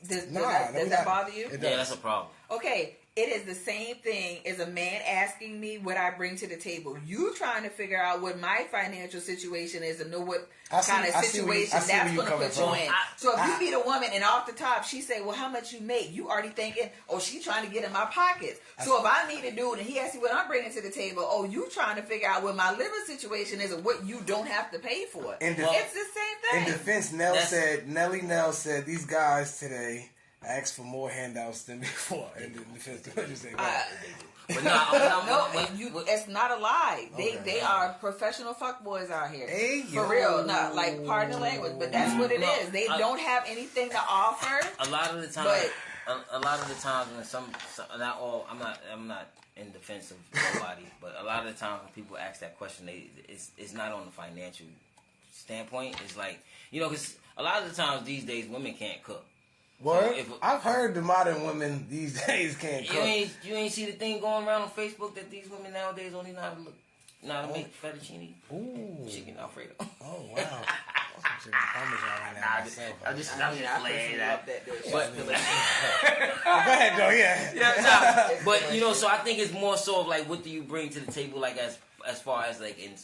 Does Nah, that bother you? It Yeah, does. that's a problem. Okay, it is the same thing as a man asking me what I bring to the table. You trying to figure out what my financial situation is and know what I see- kind of I see where you- situation I see where that's you going to coming put you from. in. So if you meet a woman and off the top she say, well, how much you make? You already thinking, oh, she trying to get in my pockets. So if I meet a dude and he asks me what I'm bringing to the table, oh, you trying to figure out what my living situation is and what you don't have to pay for. In the- It's the same In thing. defense, Nelly Nell said these guys today asked for more handouts than before. In defense, what you say? But It's not a lie. Okay. They are professional fuckboys out here. Hey, For yo. real, not like pardon the language, but that's what it is. They don't have anything to offer. a lot of the time, But- a lot of the times when some not all, I'm not in defense of nobody, but a lot of the times when people ask that question, it's not on the financial standpoint. It's like, because a lot of the times these days women can't cook. Word? If- I've heard the modern women these days can't You cook. ain't see the thing going around on Facebook that these women nowadays only know how to make fettuccine chicken Alfredo. Oh, wow. I'm chicken parmesan right now myself. I'm just I playing personally that. love that dish. But Go ahead, though, yeah. but so I think it's more so of like, what do you bring to the table, like as far as like in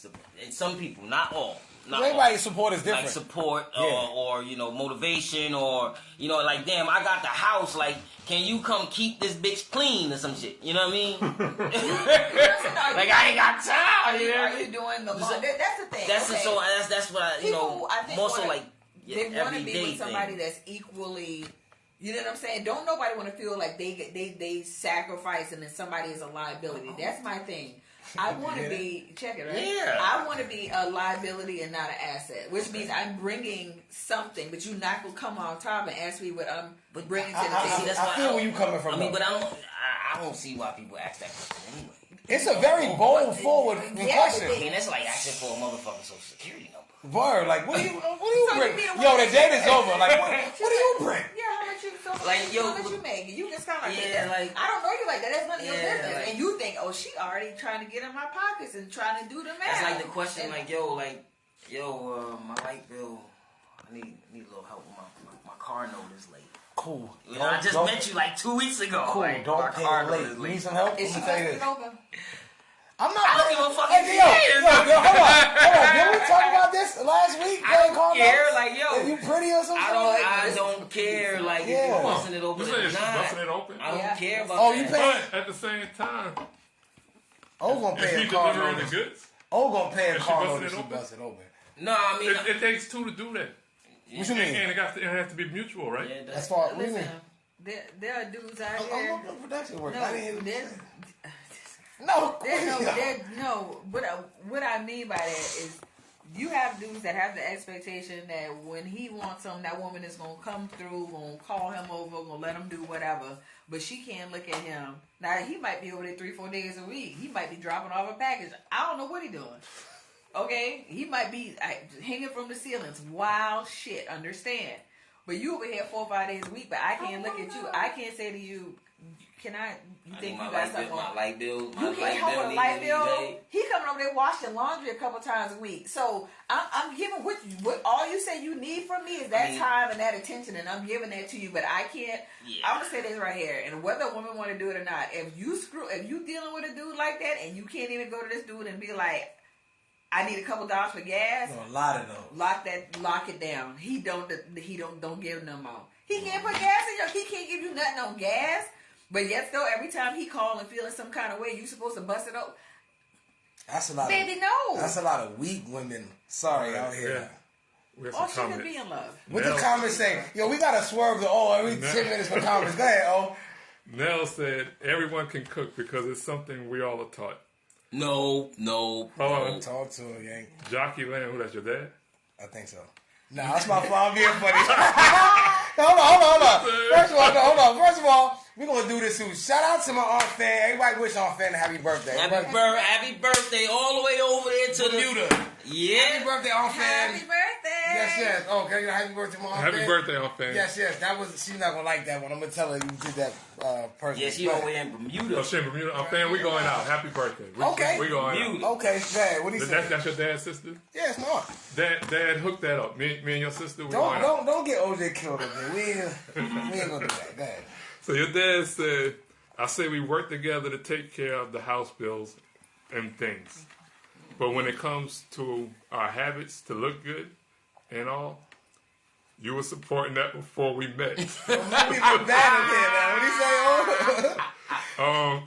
some people, not all. Not all. Everybody's support is different. Like support Yeah. or motivation or like, damn, I got the house, like, can you come keep this bitch clean or some shit, you know what I mean? Like, I ain't got time, you know what I Are mean? you doing the laundry? That's the thing. That's okay. so that's what I People, I think, more so wanna- like they want to everyday be with somebody thing. that's equally. You know what I'm saying? Don't nobody want to feel like they sacrifice and then somebody is a liability. That's my thing. I want to be check it right. Yeah. I want to be a liability and not an asset, which means I'm bringing something, but you're not gonna come on top and ask me what I'm bringing to the table. that's I why feel where you coming from. I mean, though. but I don't see why people ask that question anyway. It's a very bold, forward Yeah, question. I mean, that's like asking for a motherfucking social security number. Word, like, what do you So bring? you mean Yo, what- the date is over. Like, what do you bring? Yeah, how much you Like, yo, how much you make? You just kind of like, Yeah, that. like- I don't know you like that. That's none of your Yeah, business. like- And you think, oh, she already trying to get in my pockets and trying to do the math. That's like the question, And- like, my light bill. I need a little help with my car note is late. Cool. I just met you like 2 weeks ago. Cool. Like, my Don't pay car it note late. is You late. need some help? Is she Let me tell you busting this. open? I'm not. I don't give a fuck Hey, if yo, she is. hold on. Did we talk about this last week? I don't Car care, notes? like, yo, If you pretty or something? I don't care, like, if Yeah. you're busting it open You or said she's not. busting it open. I don't Yeah. care about Oh, that. you pay- But at the same time, Oh, gonna if pay she a car delivering the note. goods, Oh, gonna pay a If she car busting note if it she open? bust it open. No, I mean, it takes two to do that. What you mean? And it has to be mutual, right? yeah, As far what do you Listen, mean? there are dudes out I'm here. looking for production work. No, I didn't hear there's- No, no. What I mean by that is, you have dudes that have the expectation that when he wants something, that woman is gonna come through, gonna call him over, gonna let him do whatever. But she can't look at him. Now he might be over there 3-4 days a week. He might be dropping off a package. I don't know what he doing. Okay, he might be hanging from the ceilings. Wild shit. Understand? But you over here 4 or 5 days a week. But I can't look at you. I can't say to you, "Can I? You I think need you my got something on?" light bill. You My can't light help bill with a light needs to be bill. paid. He coming over there washing laundry a couple times a week. So I'm giving what all you say you need from me is that time and that attention, and I'm giving that to you. But I can't. Yeah. I'm gonna say this right here, and whether a woman want to do it or not, if you dealing with a dude like that, and you can't even go to this dude and be like, "I need a couple dollars for gas." No, a lot of those. Lock it down. He don't give no more. He can't put gas in your. He can't give you nothing on gas. But yet still, every time he call and feeling some kind of way, you supposed to bust it up. That's a lot. Baby, no. That's a lot of weak women. Sorry, out here. Yeah. We have Or some she could comments. be in love. What the comments say? Yo, we gotta swerve the every 10 minutes for comments. Go ahead, Nell said everyone can cook because it's something we all are taught. No. Hold on. Talk to her, gang. Jockey Land, who, that's your dad? I think so. Nah, that's my fault. I'm being funny. Hold on. First of all, we're gonna do this too. Shout out to my Aunt Fan. Everybody wish Aunt Fan a happy birthday. Happy birthday all the way over there to Bermuda. Yeah. Happy birthday, Aunt Fan. Happy birthday. Yes. Oh, okay. Happy birthday, my Aunt Fan. Happy birthday, Aunt Fan. Yes. That was. She's not gonna like that one. I'm gonna tell her you did that person. Yeah, she over there in Bermuda. Oh, shit, Bermuda. Aunt Fan, we going out. Happy birthday. Okay. We going Bermuda. out. Okay, Dad. What do you say? That's your dad's sister? Yeah, it's my aunt. Dad, hook that up. Me and your sister, we going out. Don't get OJ killed up there. We ain't gonna do that. Go ahead. So your dad said, I say we work together to take care of the house bills and things. But when it comes to our habits to look good and all, you were supporting that before we met. Might be bad in here now. What do you say?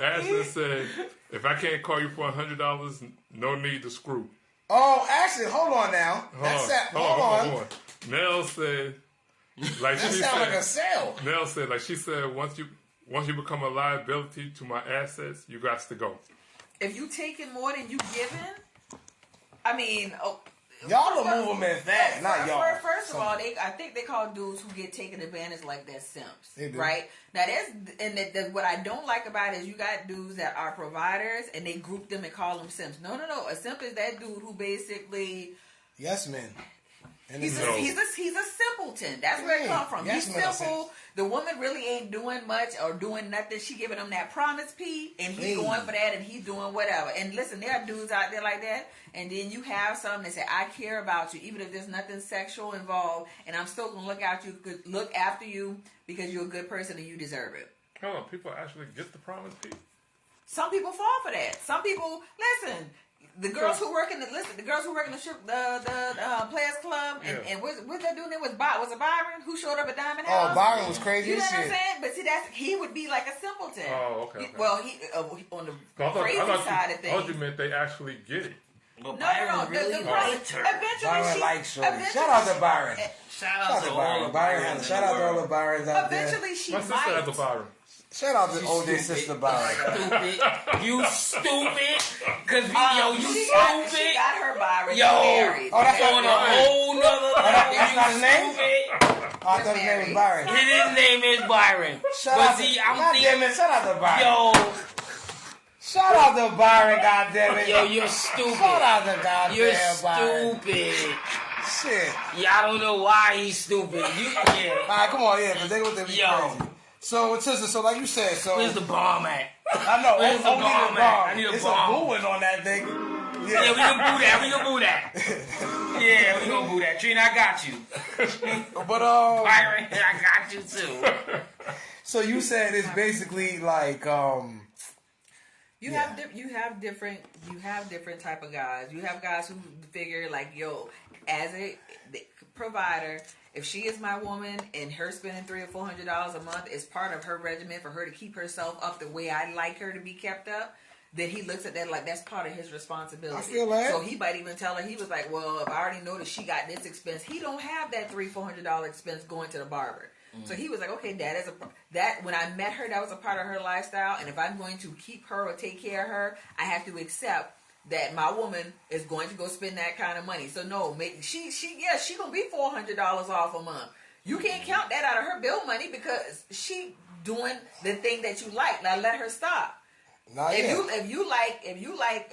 Ashley said, if I can't call you for $100, no need to screw. Oh, actually, hold on now. Hold on. Nell said, like That she sounds like a said, sale. Nell said, like she said, once you become a liability to my assets, you got to go. If you taking more than you giving, I mean, Y'all are moving men fast, not y'all. First of all, I think they call dudes who get taken advantage like that simps, They do. right? Now what I don't like about it is you got dudes that are providers and they group them and call them simps. No. A simp is that dude who basically Yes, men. And he's No. a simpleton. That's where it comes from. Yes, He's men are simple. The woman really ain't doing much or doing nothing. She giving him that promise P, and he's going for that, and he's doing whatever. And listen, there are dudes out there like that. And then you have some that say, "I care about you, even if there's nothing sexual involved, and I'm still gonna look after you because you're a good person and you deserve it." Hold on, people actually get the promise, Pete? Some people fall for that. Some people listen. The girls who work in the Players Club and what's that dude name was it Byron who showed up at Diamond House? Oh, Byron was crazy You know as what I'm shit. saying? But see, he would be like a simpleton. Oh, okay. Well, he on the crazy side of I things. thought you meant they actually get it. But No. Byron really The liked her. eventually, Byron likes Shorty. Shout out to Byron. Shout out to all the Byron. Shout out to all the Byrons out there. Eventually, she My sister might. has a Byron. Shout out to OJ Stupid. sister Byron. Stupid. You stupid. Cause you She stupid. got her Byron Yo. married. Oh, that's On a whole nother level. That's not his You name? stupid. Oh, I thought his name was Byron. His name is Byron. Shout But out to, see, I'm God thinking, damn it, shout out to Byron. yo, Shout out to Byron, goddammit. yo, you're stupid. Shout out to goddamn You're Byron. stupid. Shit. Yeah, I don't know why he's stupid. Yeah. Alright, come on, yeah, because they want to be Yo. crazy. So, sister, so like you said, so Where's the bomb at? I know, where's the only bomb the at? bomb. I need a It's bomb. a booing on that thing. Yeah, we gonna boo that. We gonna boo that. Yeah, we gonna boo that. Trina, I got you. But Byron, I got you too. so you said it's basically like You have different type of guys. You have guys who figure like, yo, as a provider, if she is my woman and her spending $300 or $400 a month is part of her regimen for her to keep herself up the way I like her to be kept up, then he looks at that like that's part of his responsibility. I feel that. So he might even tell her, he was like, well, if I already know that she got this expense, he don't have that $300-$400 expense going to the barber. So he was like, okay, that when I met her, that was a part of her lifestyle. And if I'm going to keep her or take care of her, I have to accept that my woman is going to go spend that kind of money. So no, she gonna be $400 off a month. You can't count that out of her bill money because she doing the thing that you like. Now let her stop. If you like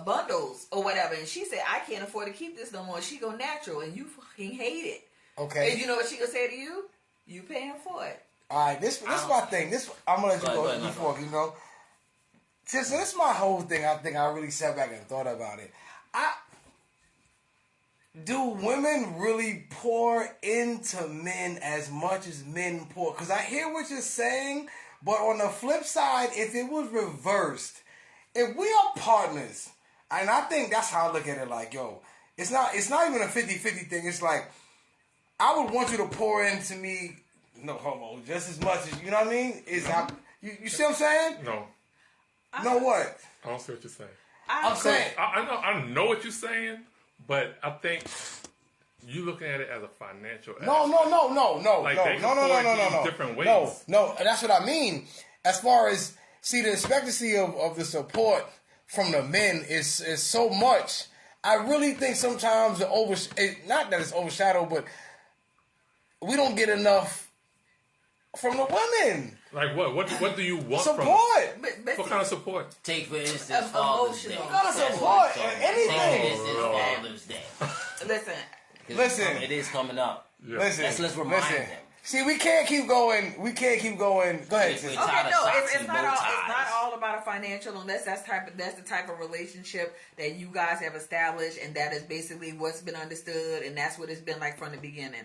bundles or whatever, and she said I can't afford to keep this no more, she go natural, and you fucking hate it. okay. And you know what she gonna say to you? You paying for it. All right, this my thing. I'm gonna let you go before you know. So this is my whole thing. I think I really sat back and thought about it. Do women really pour into men as much as men pour? Because I hear what you're saying, but on the flip side, if it was reversed, if we are partners, and I think that's how I look at it. Like, yo, it's not even a 50-50 thing. It's like, I would want you to pour into me, no homo, just as much as, you know what I mean? You see what I'm saying? No, No what? I don't see what you're saying. I'm saying. I know what you're saying, but I think you looking at it as a financial. No. Like, they can afford you different ways. No, that's what I mean. As far as, see, the expectancy of the support from the men is so much. I really think sometimes not that it's overshadowed, but we don't get enough from the women. Like what? What do you want Support. from them? But What kind of support? Take for instance Father's Day. Emotional. What kind of support? Take for Anything. instance Father's Day. listen, It is coming up. Yeah. Listen. Let's remind them. See, we can't keep going. Go ahead, sister. Okay, Okay, no, it's Socks not and all. bow It's not ties. all about a financial, unless that's the type of relationship that you guys have established, and that is basically what's been understood, and that's what it's been like from the beginning.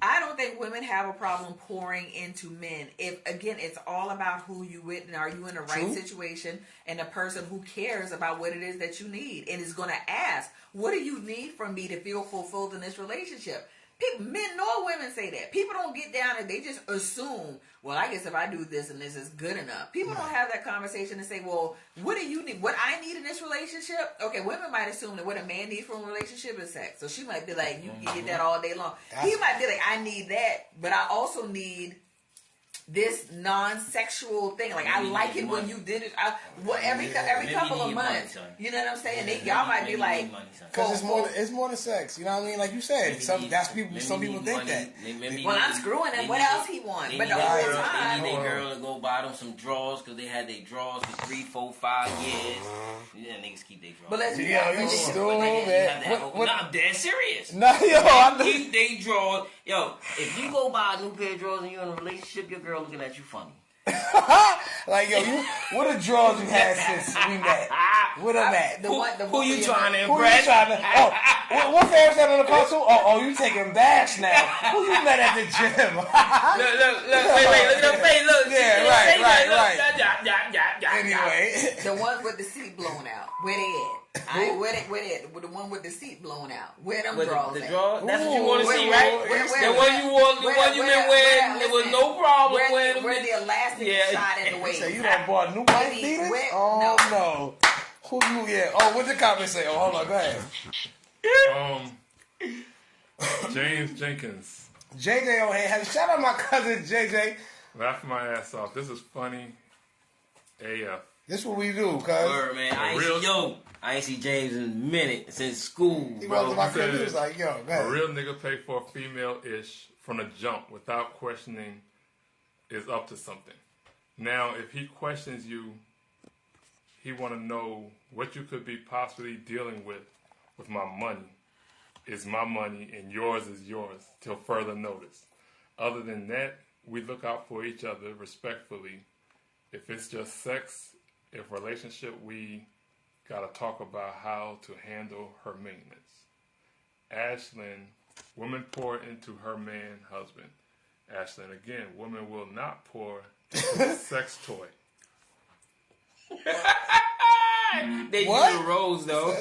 I don't think women have a problem pouring into men. If again, it's all about who you with, and are you in the right True. situation, and a person who cares about what it is that you need, and is going to ask, "What do you need from me to feel fulfilled in this relationship?" People, men nor women say that. People don't get down and they just assume, well, I guess if I do this and this is good enough. People don't have that conversation and say, well, what do you need? What I need in this relationship? Okay, women might assume that what a man needs from a relationship is sex. So she might be like, you can get that all day long. He might be like, I need that, but I also need this non-sexual thing. Like, I like it when you did it. Every couple of months. You know what I'm saying? Y'all might be like, Because it's more than sex. You know what I mean? Like you said, some people think that. well, I'm screwing him. What else he want? But the whole time, they need their girl to go buy them some drawers because they had their drawers for 3, 4, 5 years. Yeah, niggas keep their drawers. but let's Yo, you stupid. No, I'm dead serious. No, yo, Keep their drawers. Yo, if you go buy a new pair of drawers and you're in a relationship, your girl looking at you funny. like, yo, what the drawers you had since we met? What them at? Who you trying to Who you impress? trying to? What fans that on the console? Oh, you taking baths now? Who you met at the gym? Look, wait, look at her face, look. Yeah, right. Yeah. Anyway, the one with the seat blown out. Where they at? Where they at? With the one with the seat blown out. Where them drawers The at? drawers? That's what you Ooh, want to where- see, where- right? where- The one you wore, the one you been wearing, there was no problem where with the elastic Yeah. shot in the waist. so you done bought new white Maybe Adidas? where- Oh no. no. Who you? Yeah. Oh, what the comment say? Oh, hold on, go ahead. James Jenkins, JJ on here. Shout out my cousin JJ. laughing my ass off. This is funny. AF. This what we do, cuz. Word, man. I ain't see James in a minute since school, He bro. walked to my crib. He said, was like, yo, go A ahead. real nigga pay for a female-ish from the jump without questioning is up to something. Now, if he questions you, he want to know what you could be possibly dealing with my money. Is my money and yours is yours till further notice. Other than that, we look out for each other respectfully. If it's just sex, if relationship, we got to talk about how to handle her maintenance. Ashlyn, women pour into her man, husband. Ashlyn, again, women will not pour into a sex toy. They What? use the rose, though.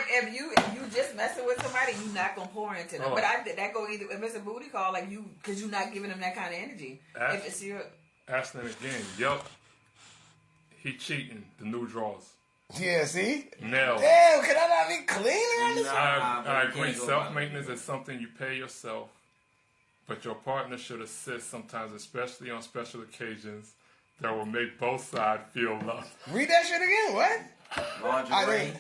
If you just messing with somebody, you're not gonna pour into them. Oh. But that go either if it's a booty call, like you, because you're not giving them that kind of energy. If it's your Ashlyn, again, yup, he cheating, the new drawers. Yeah, see? Now, Damn, can I not be clean around this? I agree. Can't go Self-maintenance is something you pay yourself, but your partner should assist sometimes, especially on special occasions that will make both sides feel loved. Read that shit again. What? Lingerie.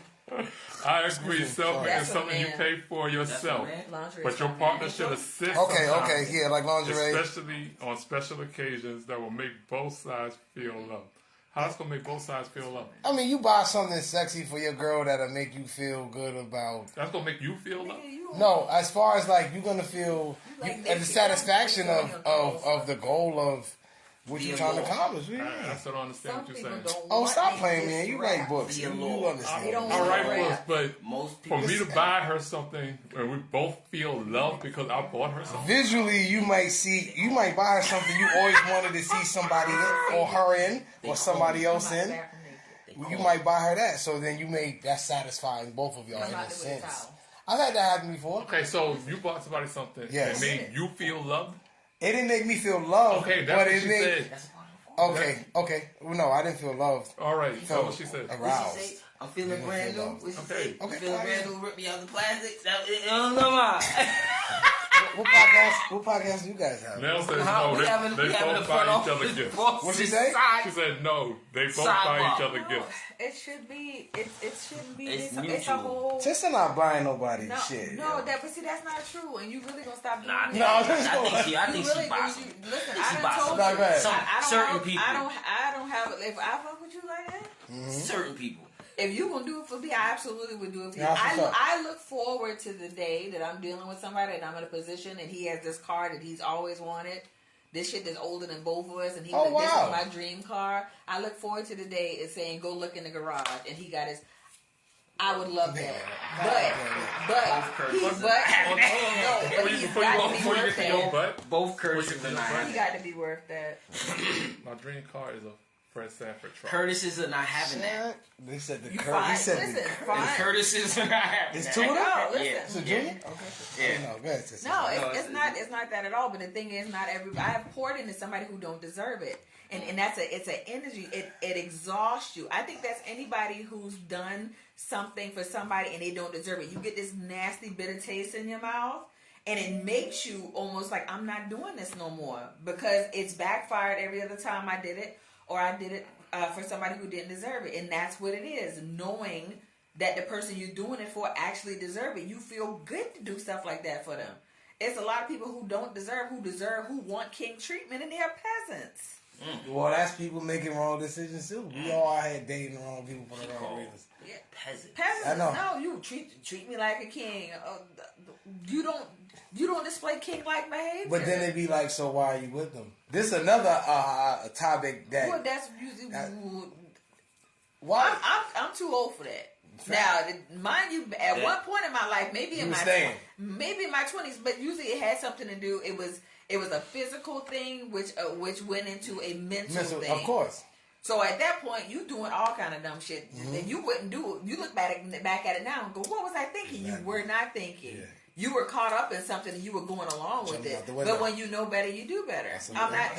I agree. Self-maintenance That's is a something you man. pay for yourself, lingerie, but your partner should assist. Okay, sometimes, yeah, like lingerie. especially on special occasions that will make both sides feel loved. How's gonna make both sides feel loved? I mean, you buy something sexy for your girl that'll make you feel good about. That's gonna make you feel loved. No, as far as like you're gonna feel the satisfaction of the goal of what you're trying to accomplish. Yeah. I still don't understand Some what you're people saying. don't Oh, want stop me playing, to man. You rap. write books. You understand. They don't I want write to books, rap. but Most for people. me to buy her something and we both feel love because I bought her something. Visually, you might buy her something you always wanted to see somebody or her in or somebody else in. You might buy her that, so then that's satisfying both of y'all in a sense. I've had that happen before. Okay, so you bought somebody something Yes. and made you feel loved. It didn't make me feel loved, Okay, that's but what it she made said. That's a part of Okay. Well, no, I didn't feel loved. All right, tell Felt what she said. What aroused. she say? I'm feeling brand new. What she Okay. say? I'm Okay. feeling brand new. Rip me out the plastic. Come on. What podcast do you guys have? Nell says How- no, we having they a both front buy each other office gifts. boss What'd she say? side- She said no, they both Sidebar. buy each other gifts. It should be. It shouldn't be. It's It's a mutual. whole. Tessa not buying nobody No, shit. no, but see, that's not true, and you really gonna stop doing Nah, that. No, I that's think You she really, buys when them. you, listen, She I done buys told some. you. Right, right. Some I don't certain have, people. I don't have. If I fuck with you like that, Certain people. if you gonna do it for me, I absolutely would do it for you. Yeah, that's what's up. I look forward to the day that I'm dealing with somebody and I'm in a position and he has this car that he's always wanted. This shit that's older than both of us, and he Oh, this wow. is my dream car. I look forward to the day it's saying go look in the garage, and he got his. I would love that, but he's Hold but he's Before got to be you get worth to your that. butt, Both curses Before are you not get to your He having got to be worth that. my dream car is a Fred Sanford truck. Curtises are not having that. They said the You Kurt. fine. He said Listen, the fine. Curtises are not having It's that. two of them? No, listen. Yeah. It's a junior? Okay. Yeah. No, go ahead, Tessa. No, No, it's not. It's not that at all. But the thing is, not every. I have poured into somebody who don't deserve it, and that's it's an energy. It exhausts you. I think that's anybody who's done something for somebody and they don't deserve it. You get this nasty bitter taste in your mouth, and it makes you almost like I'm not doing this no more because it's backfired every other time I did it, or I did it for somebody who didn't deserve it, and that's what it is. Knowing that the person you're doing it for actually deserve it, you feel good to do stuff like that for them. It's a lot of people who don't deserve, who want king treatment, and they're peasants. Well, that's people making wrong decisions too. We all out here dating the wrong people for the wrong reasons. Yeah. Peasant. Peasants. I know. No, you treat me like a king. You don't display king-like behavior. But then they be like, so why are you with them? This another topic that. well, that's usually. Why? I'm too old for that. Now, mind you, at one point in my life, maybe in my 20s, but usually it had something to do. It was a physical thing, which went into a mental thing. Of course. So at that point, you doing all kind of dumb shit that you wouldn't do. You look back at it now and go, "What was I thinking?" Exactly. You were not thinking. Yeah. You were caught up in something and you were going along with Jumping it. out the window. But when you know better, you do better. Absolutely. I'm not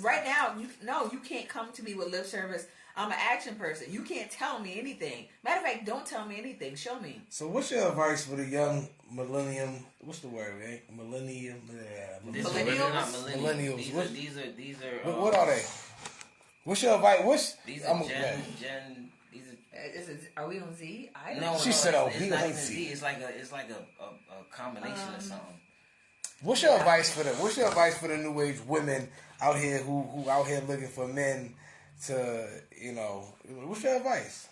right now. You can't come to me with lip service. I'm an action person. You can't tell me anything. Matter of fact, don't tell me anything. Show me. So what's your advice for the young millennium? What's the word, man? Millennium. Millennials? These are. What are they? What's your advice? These are Gen. These are. Are we on Z? I don't No, know. She said, "Oh, it's we not on even Z." Z. It's like a combination of something. What's your advice for them? What's your advice for the new age women out here who out here looking for men to, what's your advice?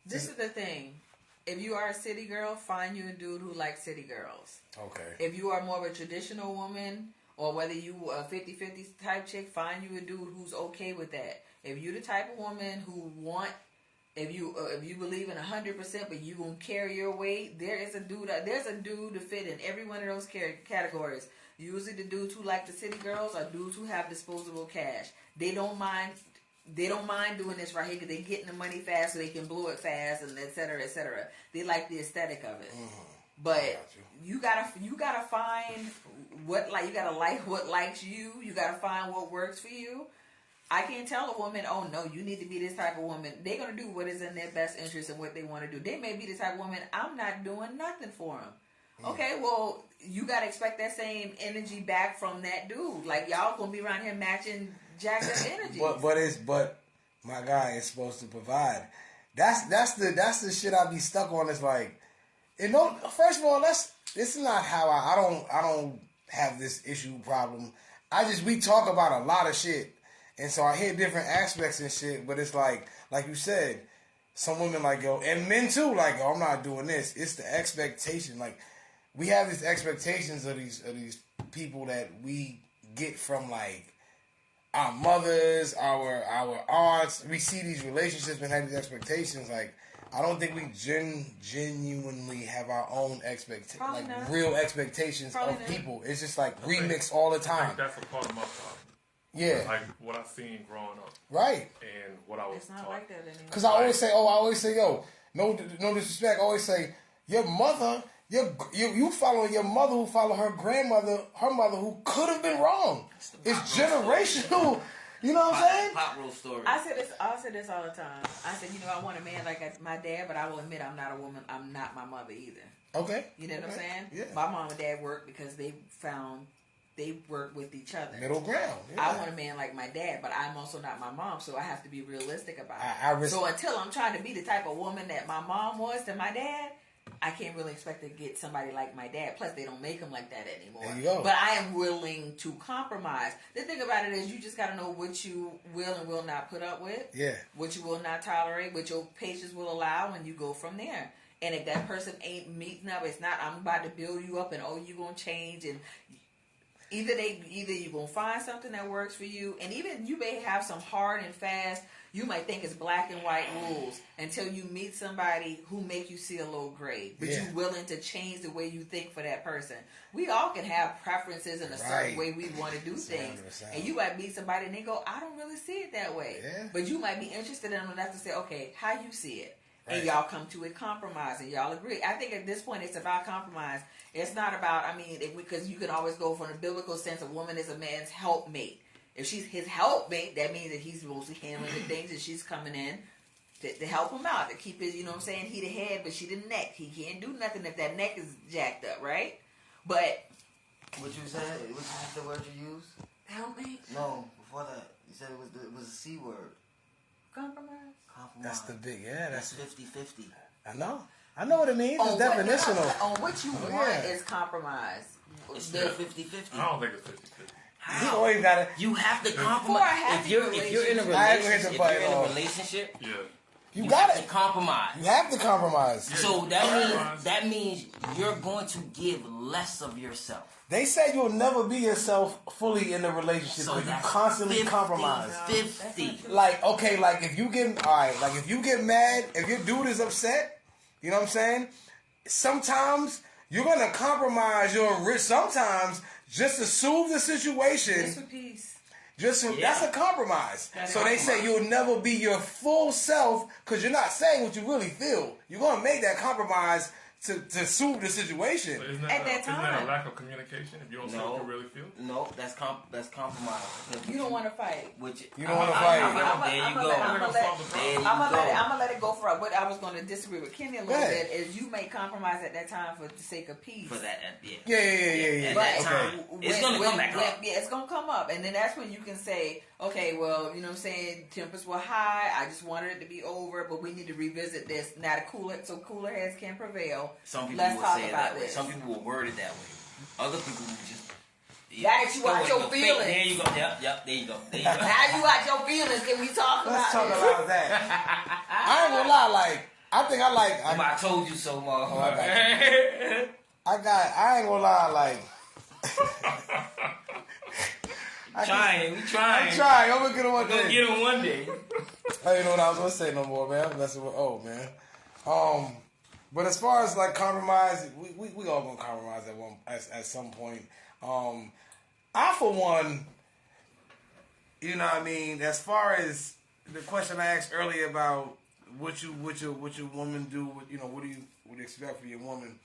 This is the thing. If you are a city girl, find you a dude who likes city girls. Okay. If you are more of a traditional woman, or whether you a 50-50 type chick, find you a dude who's okay with that. If you the type of woman who if you believe in 100%, but you gonna carry your weight, there's a dude to fit in every one of those categories. Usually the dudes who like the city girls are dudes who have disposable cash. They don't mind doing this right here because they getting the money fast so they can blow it fast and et cetera, et cetera. They like the aesthetic of it. But you gotta find what likes you. You gotta find what works for you. I can't tell a woman, oh no, you need to be this type of woman. They're gonna do what is in their best interest and what they want to do. They may be the type of woman, I'm not doing nothing for them. Okay, well, you gotta expect that same energy back from that dude. Like y'all gonna be around here matching jacked up energy. But my guy is supposed to provide. That's the shit I be stuck on. It's like, first of all, this is not how I don't have this issue problem. We talk about a lot of shit, and so I hear different aspects and shit. But it's like you said, some women like, yo, and men too, like, yo, I'm not doing this. It's the expectation. Like, we have these expectations of these people that we get from like our mothers, our aunts. We see these relationships and have these expectations. Like, I don't think we genuinely have our own real expectations of people. It's just like remix all the I time. think that's a part of my problem. Yeah. Like what I've seen growing up. Right. And what I was It's not taught. like that anymore. Because I always say, yo, no disrespect. I always say, your mother, you following your mother who followed her grandmother, her mother who could have been wrong. It's generational. You know what I'm saying? Pop roast story. I say this all the time. I said, I want a man like my dad, but I will admit I'm not a woman. I'm not my mother either. Okay. You know what I'm saying? Yeah. My mom and dad worked because they work with each other. Middle ground. Yeah. I want a man like my dad, but I'm also not my mom, so I have to be realistic about it. So until I'm trying to be the type of woman that my mom was to my dad, I can't really expect to get somebody like my dad. Plus, they don't make them like that anymore. There you go. But I am willing to compromise. The thing about it is you just got to know what you will and will not put up with. Yeah. What you will not tolerate, what your patience will allow, and you go from there. And if that person ain't meeting up, it's not, I'm about to build you up and, you going to change. And either you're going to find something that works for you. And even you may have some hard and fast, you might think it's black and white rules until you meet somebody who make you see a little gray. But you're willing to change the way you think for that person. We all can have preferences in a certain way we want to do things. 100%. And you might meet somebody and they go, I don't really see it that way. Yeah. But you might be interested in them enough to say, okay, how you see it? Right. And y'all come to a compromise and y'all agree. I think at this point it's about compromise. It's not about, because you can always go from a biblical sense, a woman is a man's helpmate. If she's his helpmate, that means that he's mostly handling the things and she's coming in to help him out, to keep his, he the head, but she the neck. He can't do nothing if that neck is jacked up, right? But what you said? What you the word you used? Helpmate? No, before that, you said it was a C word. Compromise. That's the big, that's 50-50. I know what it means. It's definitional. On what you want is compromise. It's still 50-50. I don't think it's 50-50. How? You have to compromise. If you're in a relationship, you got to compromise. You have to compromise. So that means you're going to give less of yourself. They said you'll never be yourself fully in a relationship because you constantly compromise. 50. Like if you get mad, if your dude is upset, you know what I'm saying? Sometimes you're gonna compromise your risk. Sometimes just to soothe the situation. Just for peace. That's a compromise. So they say you'll never be your full self because you're not saying what you really feel. You're gonna make that compromise to soothe the situation. Isn't that a lack of communication if you don't say what you really feel? No, that's compromise. You don't want to fight. You don't want to fight. There you go. I'm gonna let it go for what I was going to disagree with Kenny a little bit is you may compromise at that time for the sake of peace. For that, yeah. At that time, it's gonna come back up. Yeah, it's gonna come up, and then that's when you can say, okay, well, you know what I'm saying, tempers were high. I just wanted it to be over, but we need to revisit this. Now so cooler heads can prevail. Some people will say it that way. Some people will word it that way. Other people will just. That you watch your feelings. There you go. Yep. There you go. Now you watch your feelings. Can we talk Let's talk this? about that. I ain't gonna lie. I told you so, motherfucker. I ain't gonna lie. We trying. I'm trying. I'm gonna get him one day. We're gonna get him one day. I didn't know what I was gonna say no more, man. I'm messing with man. But as far as like compromise, we all gonna compromise at some point. I for one, you know what I mean. As far as the question I asked earlier about what your woman do, what do you expect for your woman,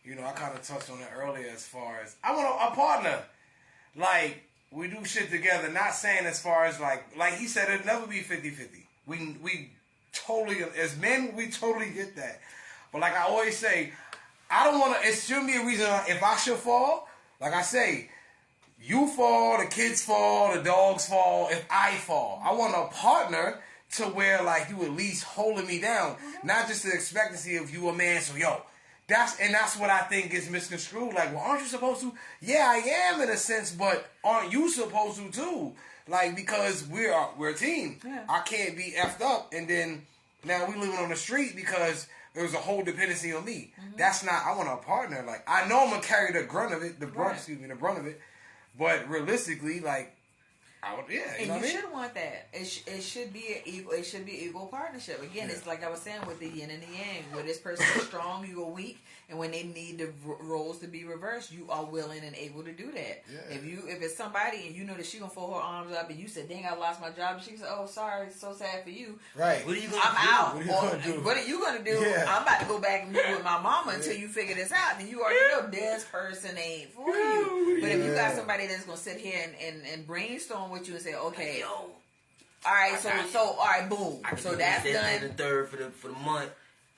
I kind of touched on it earlier. As far as I want a partner, like we do shit together. Not saying as far as like he said, it'll never be 50-50. We totally, as men, we totally get that. But like I always say, I don't want to. It shouldn't be a reason if I should fall. Like I say, you fall, the kids fall, the dogs fall. If I fall, I want a partner to where like you at least holding me down, not just the expectancy of you a man. So that's what I think is misconstrued. Like, well, aren't you supposed to? Yeah, I am in a sense, but aren't you supposed to too? Like because we're a team. Yeah. I can't be effed up, and then now we living on the street because there was a whole dependency on me. Mm-hmm. That's not. I want a partner. Like I know I'm gonna carry the brunt of it. The brunt of it. But realistically, like, you should want that. It should be equal partnership. Again, it's like I was saying with the yin and the yang. Where this person is strong, you are weak, and when they need the roles to be reversed, you are willing and able to do that. Yeah. If it's somebody and you know that she gonna fold her arms up, and you said, "Dang, I lost my job," and she said, "Oh, sorry, it's so sad for you." Right. What are you gonna do? I'm out. What are you gonna do? Yeah. I'm about to go back and live with my mama until you figure this out. And you already know this person ain't for you. But if you got somebody that's gonna sit here and brainstorm with you and say, "Okay, All right, so all right, boom. I can So do that's the done. the third for the month,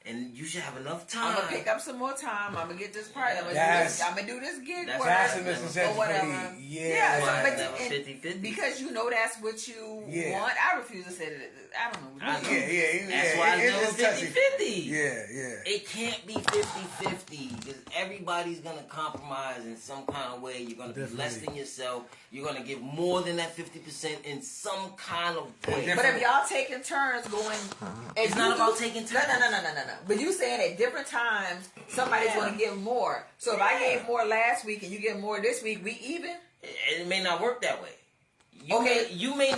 and you should have enough time. I'm gonna pick up some more time. I'm gonna get this part. I'm That's- gonna do this gig that's- work That's a Or misconception. whatever. Yeah. so, Why but is that and 50-50? because you know that's what you Yeah. want. I refuse to say that. I don't know. I know. Yeah. That's why it's it's touchy. 50-50. Yeah. It can't be 50-50 because everybody's going to compromise in some kind of way. You're going to be less Definitely. than yourself. You're going to give more than that 50% in some kind of way. But if y'all taking turns going, It's not about taking turns. No. But you saying at different times somebody's going to give more. So if I gave more last week and you give more this week, we even. It may not work that way. Okay. You may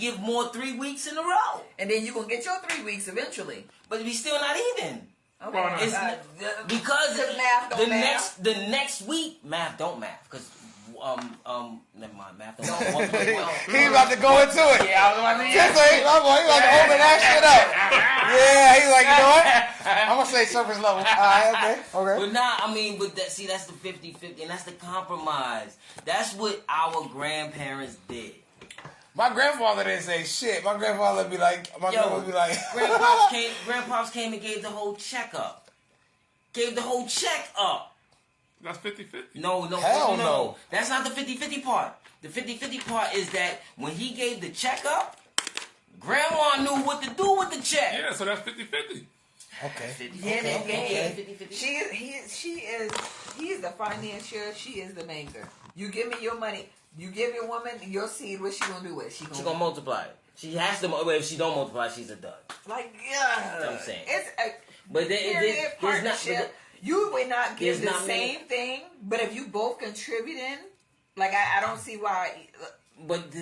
give more 3 weeks in a row, And then you're going to get your 3 weeks eventually. but we still not even. Okay. Well, no. It's because math don't the next week math don't math because never mind, math don't math. He about to go into it. Yeah, I was about to Just like, my boy, he about to open that shit up. Yeah, he's like, you know what? I'm gonna say surface level. All right, okay. But nah, I mean, that's the 50-50, and that's the compromise. That's what our grandparents did. My grandfather didn't say shit. My grandfather would be like, grandpa would be like, Grandpops came and gave the whole check up. Gave the whole check up. That's 50-50. Hell No. no. That's not the 50-50 part. The 50-50 part is that when he gave the check up, Grandma knew what to do with the check. Yeah, so that's 50-50. okay. Yeah, okay. 50-50. He is the financier. She is the maker. You give me your money. You give your woman your seed. What she gonna do with it? She's gonna multiply it. She has to. If she don't multiply, she's a dud. like That's what I'm saying. It's a But period there's not. partnership. You would not give there's the not same many- thing, but if you both contributing, like I don't see why. But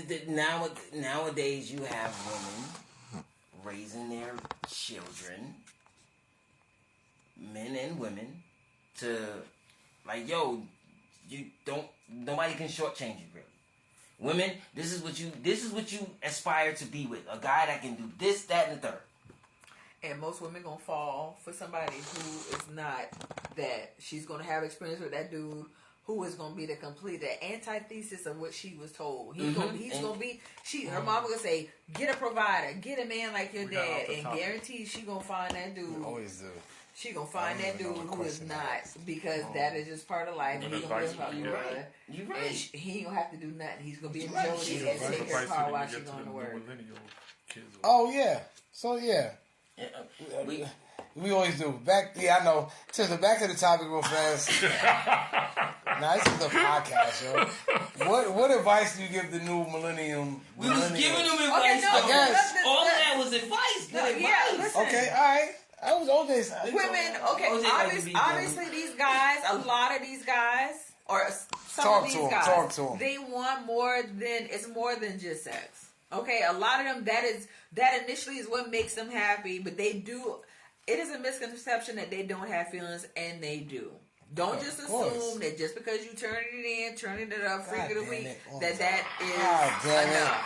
nowadays you have women raising their children, men and women, to like, yo, you don't. Nobody can shortchange you, really. Women, this is what you aspire to be with. A guy that can do this, that, and the third. And most women gonna fall for somebody who is not that. She's gonna have experience with that dude who is gonna be the antithesis of what she was told. He's gonna be. Her mama gonna say, get a provider, get a man like your We got dad, off the and topic. guarantee she gonna find that dude. Always do. She gonna find I that don't dude even know who what is question not that is. because that is just part of life. And What he gonna advice live how would you you want. give? You're And right. he ain't gonna have to do nothing. He's gonna be a right. Jody She's and right. take What her advice car would while you she's give to going the to new work. millennial kids? Oh yeah. So yeah. We, We always do. I know. Sister, back to the topic real fast. Nah, this is the podcast, yo. What advice do you give the new millennium? we was giving them Okay, advice. no, though. yes. All of that was advice. No, Good yeah, advice. listen. Okay, all right. I was OJ's. Women, okay, OJ like to be obviously these guys, a lot of these guys, or some Talk of these to 'em, guys, talk to 'em. they want more than, it's more than just sex. Okay, a lot of them, that initially is what makes them happy, but they do, it is a misconception that they don't have feelings, and they do. Don't just Of course. assume that just because you turning it up, freak of the damn week, it. Oh, that God is damn it. enough.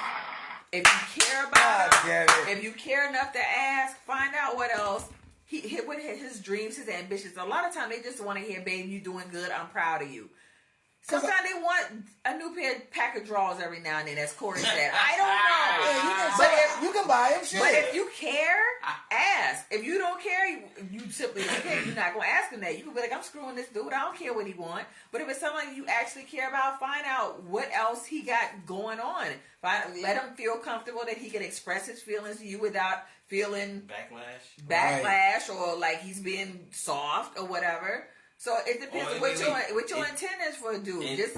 If you care about God damn it. if you care enough to ask, find out what else. What his dreams, his ambitions. A lot of times they just want to hear, "Baby, you doing good. I'm proud of you." Sometimes they want a new pack of drawers every now and then, as Corey said. I don't know. Yeah, you can, But if you can buy him shit. but if you care, ask. If you don't care, you simply don't care. You're not going to ask him that. You can be like, I'm screwing this dude. I don't care what he want. But if it's something you actually care about, find out what else he got going on. Let him feel comfortable that he can express his feelings to you without feeling backlash or like he's being soft or whatever. So it depends on what your intent is for a dude. Just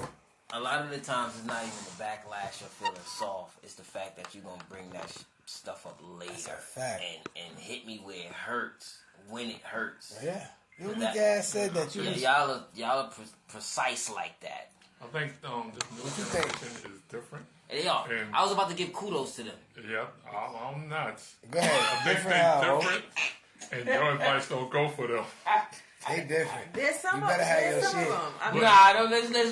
a lot of the times it's not even the backlash or feeling soft. It's the fact that you're gonna bring that stuff up later That's a fact. and hit me where it hurts when it hurts. Yeah. Your That- weak ass said that you Yeah, was... y'all are precise like that. I think this new you think? generation is different. They are. And- I was about to give kudos to them. Yeah, I'm not. Go ahead. They Different how? think different, and your advice don't go for them. They different. There's some You of better have there's your some shit. of them. I mean, Nah, no, let's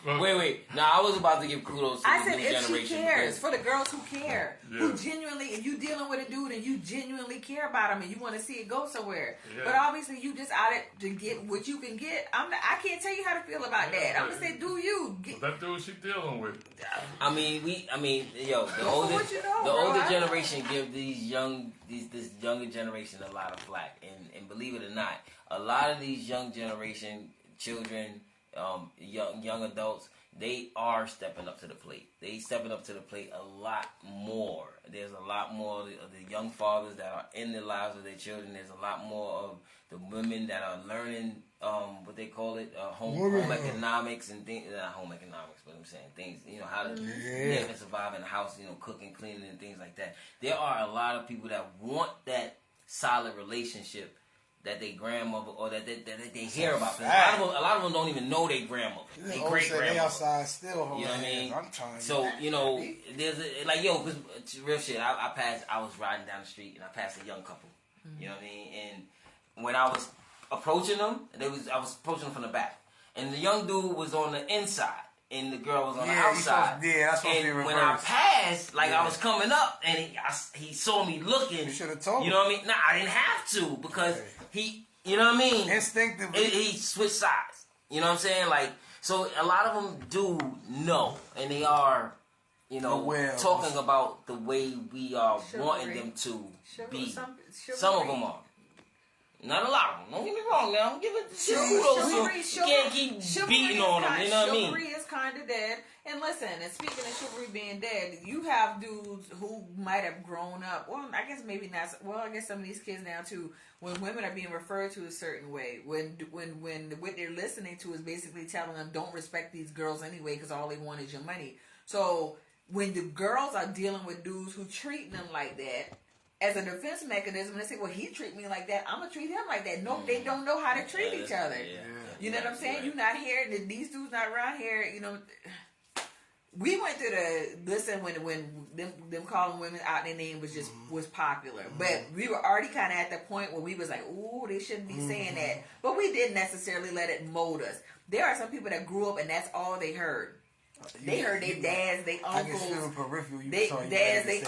But- wait. Nah, I was about to give kudos to I the said new if she generation. cares, for the girls who care, who Yeah. genuinely, if you dealing with a dude and you genuinely care about him and you want to see it go somewhere, Yeah. but obviously you just out it to get what you can get. I can't tell you how to feel about Yeah, that. I'm but- gonna say, do you? But that dude she dealing with. I mean, yo, the Go for older, what you know, the bro. older I- generation give this younger generation a lot of flack, and believe it or not, a lot of these young generation children, young adults, they are stepping up to the plate. They stepping up to the plate a lot more. There's a lot more of the young fathers that are in the lives of their children. There's a lot more of the women that are learning what they call it, home economics and things. Not home economics, but I'm saying things. How to live and survive in the house. Cooking, cleaning, and things like that. There are a lot of people that want that solid relationship that they grandmother or that they hear about. A lot of them don't even know their grandmother. They great They grandmother. outside still holding You know what I mean? hands. I'm trying. So there's cause real shit. I was riding down the street and I passed a young couple. You know what I mean? And when I was approaching them, I was approaching them from the back, and the young dude was on the inside, and the girl was on the outside. That's supposed to be And reversed. when I passed, I was coming up, and he saw me looking. You should have told You know what I mean? Nah, I didn't have to because he. You know what I mean? Instinctively. He switched sides. You know what I'm saying? So a lot of them do know, and they are, Aware. talking about the way we are Chivalry. wanting them to be. Some Some of them are. Not a lot of them. Don't get me wrong now. Give it Chivalry, you can't keep beating on them. You know what I mean? Chivalry is kind of dead. And listen, and speaking of chivalry being dead, you have dudes who might have grown up. Well, I guess maybe not. Well, I guess some of these kids now too. When women are being referred to a certain way, when what they're listening to is basically telling them don't respect these girls anyway because all they want is your money. So when the girls are dealing with dudes who treat them like that, as a defense mechanism, they say, well, he treat me like that, I'm going to treat him like that. No, they don't know how to treat each other. You know what I'm saying? Right. You're not here, these dudes not around here, We went through when them calling women out their name was popular. But we were already kind of at the point where we was like, ooh, they shouldn't be saying that. But we didn't necessarily let it mold us. There are some people that grew up and that's all they heard. They heard their dads, their uncles, their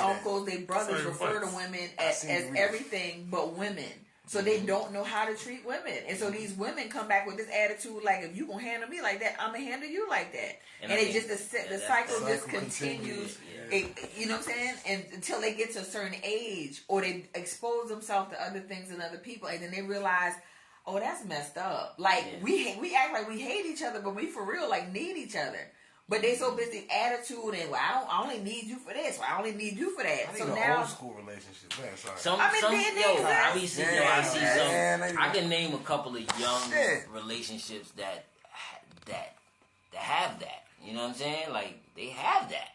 uncles, their brothers Sorry, refer to what? women as everything but women. So they don't know how to treat women. And so these women come back with this attitude like, if you gonna handle me like that, I'm gonna handle you like that. And it just, the cycle just continues. You know what I'm saying? And until they get to a certain age or they expose themselves to other things and other people and then they realize, oh, that's messed up. We act like we hate each other, but we for real need each other. But they so busy attitude and I only need you for this. Or I only need you for that. I So think now old school relationship. Man, sorry. I see some. I they- can name a couple of young relationships that have that. You know what I'm saying? They have that.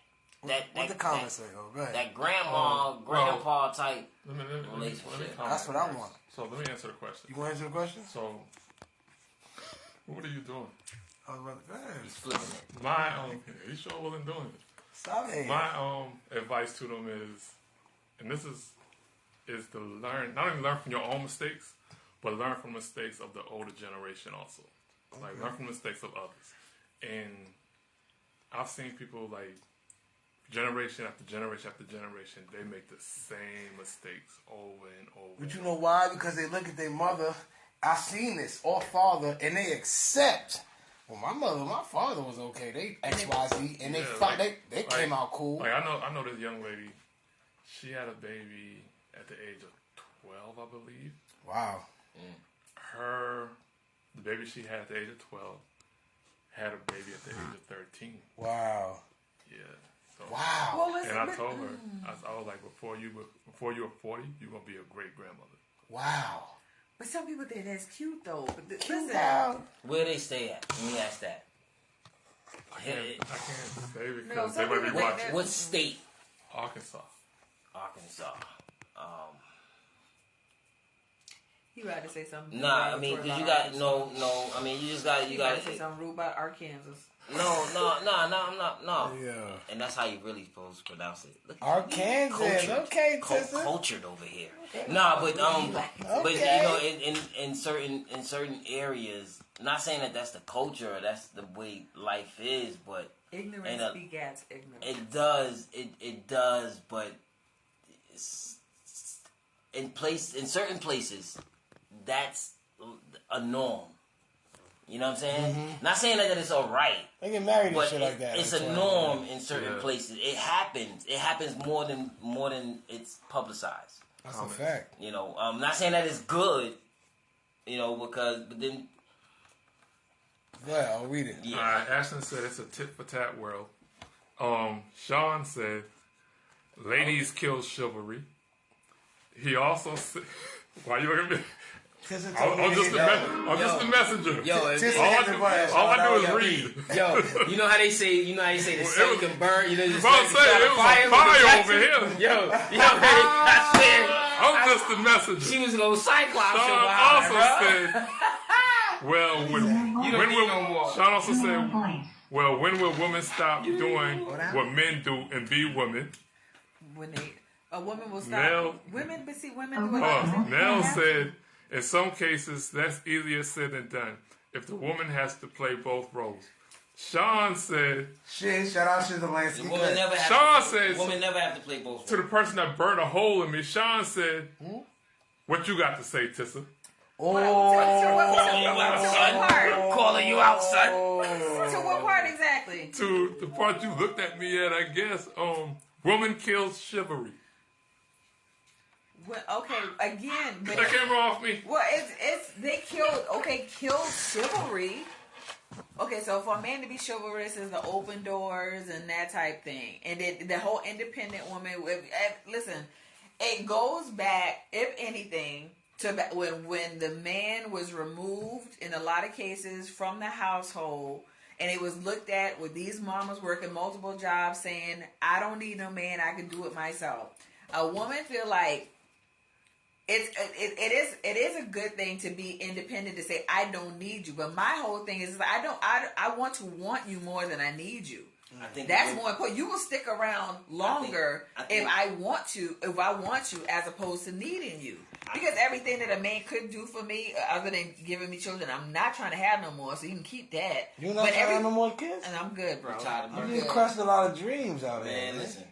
What the comments say? Oh, go ahead. That grandpa type Let me relationship. comment That's what I first. want. So let me answer the question. You want to answer the question? So, what are you doing? I was about to go ahead. He's flipping it. My he sure wasn't doing it. Stop it. My advice to them is, and this is to learn, not only learn from your own mistakes, but learn from mistakes of the older generation also. Learn from mistakes of others. And I've seen people generation after generation after generation, they make the same mistakes over and over. But you know why? Because they look at their mother. I seen this, or father, and they accept. Well, my father was okay. They XYZ, and they came out cool. I know this young lady. She had a baby at the age of 12, I believe. Wow. The baby she had at the age of 12 had a baby at the age of 13. Wow. Yeah. So, Wow. Well, listen, and I told her, I was like, before you were 40, you're gonna be a great grandmother. Wow. But some people think that's cute though. But Cute listen, down. Where they stay at? Let me ask that. I can't say No, because they some might be people watching. What state? Arkansas. Arkansas. you got to say something. Nah, I mean, because you got no. I mean, you just got You got to say something rude about Arkansas. No, I'm not. No. Yeah. And that's how you really supposed to pronounce it. Look, Arkansas. Okay, sister. Cultured over here. Nah, but but you know, in certain areas, not saying that that's the culture or that's the way life is, but Ignorance begets ignorance. It does, but it's, in certain places, that's a norm. You know what I'm saying? Mm-hmm. Not saying that it's all right. They get married and But shit like that. it's a norm in certain places. It happens. It happens more than it's publicized. That's a fact. You know, I'm not saying that it's good. You know, but then. Go ahead, I'll read it. Yeah. Ashton said it's a tit for tat world. Sean said, "Ladies kill chivalry." He also said, "Why you looking at me?" I'm just the messenger. Yo, all I do is read. Yo, you know how they say the sun can burn. You know, the fire over here. Yo, I swear, I'm just the messenger. She was gonna Cyclops. Sean also said, "Well, Sean also said, well, when will women stop doing what men do and be women?" When a woman will stop. Women do what Nell said, "In some cases, that's easier said than done if the woman has to play both roles." Sean said, Shout out to the Lansky. Women never have to play both roles. To the person that burned a hole in me, Sean said, "What you got to say, Tissa?" Calling you out, son. To what part exactly? To the part you looked at me at, I guess. Woman kills chivalry. Well, okay, again, but That camera off me. well, it's they killed chivalry. Okay, so for a man to be chivalrous is the open doors and that type thing, and then the whole independent woman. Listen, it goes back, if anything, to when the man was removed in a lot of cases from the household. And it was looked at with these mamas working multiple jobs saying, "I don't need no man, I can do it myself." A woman feel like it is a good thing to be independent, to say, "I don't need you." But my whole thing is I want you more than I need you. I think that's more important. You will stick around longer if I want you as opposed to needing you. Because everything that a man could do for me, other than giving me children, I'm not trying to have no more, so you can keep that. You're not trying to have no more kids? And I'm good, bro. You just crushed a lot of dreams out there. Man, listen.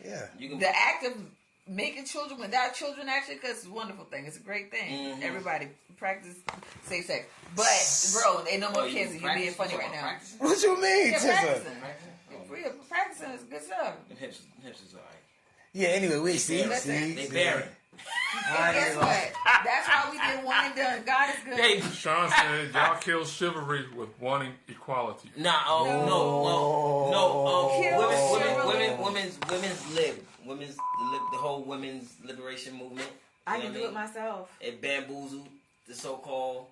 Yeah. The act of making children without children, actually, because it's a wonderful thing. It's a great thing. Mm-hmm. Everybody practice safe sex. But, bro, ain't no more kids, and you're being funny right now. What you mean, Tissa? Practicing is good stuff. Hips is all right. Yeah, anyway, we see. They barren. And guess what? That's why we did one and done. God is good. Sean said, "Y'all kill chivalry with wanting equality." No. Women's the whole women's liberation movement. I can do it myself. It bamboozled the so-called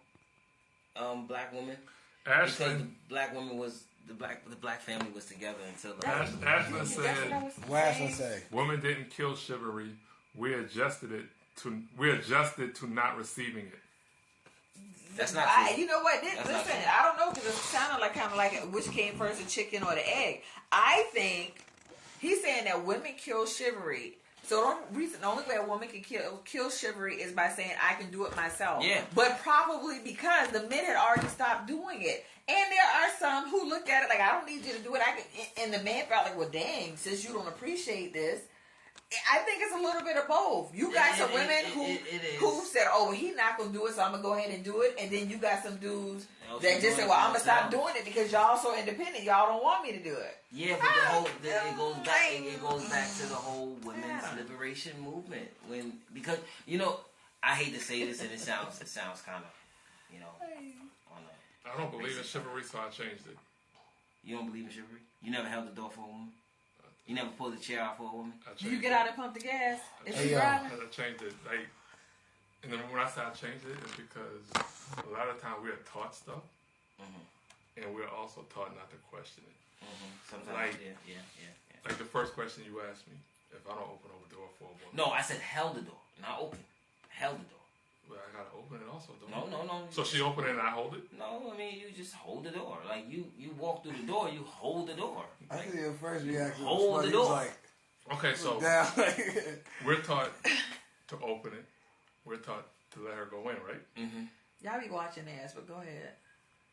black woman. Ashley, because the black woman was the black family was together until the Ashley said, "What Ashley say? Women didn't kill chivalry. We adjusted to not receiving it." That's not true. You know what? Listen, I don't know, because it sounded like kind of like which came first, the chicken or the egg. I think he's saying that women kill chivalry. So the only way a woman can kill chivalry is by saying, "I can do it myself." Yeah. But probably because the men had already stopped doing it. And there are some who look at it like, "I don't need you to do it." And the man felt like, "Well, dang, since you don't appreciate this." I think it's a little bit of both. You got some women who said, "Oh, well, he's not going to do it, so I'm going to go ahead and do it." And then you got some dudes that just said, "Well, I'm going to stop doing it because y'all so independent. Y'all don't want me to do it." Yeah, but it goes back. It goes back to the whole women's liberation movement. Because I hate to say this, and it sounds kind of, I don't believe in chivalry, so I changed it. You don't believe in chivalry? You never held the door for a woman? You never pulled the chair out for a woman? Do you get out and pump the gas? Is she I driving? changed it. And then when I say I changed it, it's because a lot of times we are taught stuff, and we're also taught not to question it. Sometimes, yeah. Like the first question you asked me, if I don't open the door for a woman. No, I said held the door, not open. Held the door. Well, I gotta open open it also, don't No, you? no. So she opened it and I hold it? No, I mean, you just hold the door. Like, you walk through the door, you hold the door. I think your first reaction Hold was the funny. He was door. like, Okay, so down. we're taught to open it. We're taught to let her go in, right? Mm-hmm. Y'all be watching ass, but go ahead.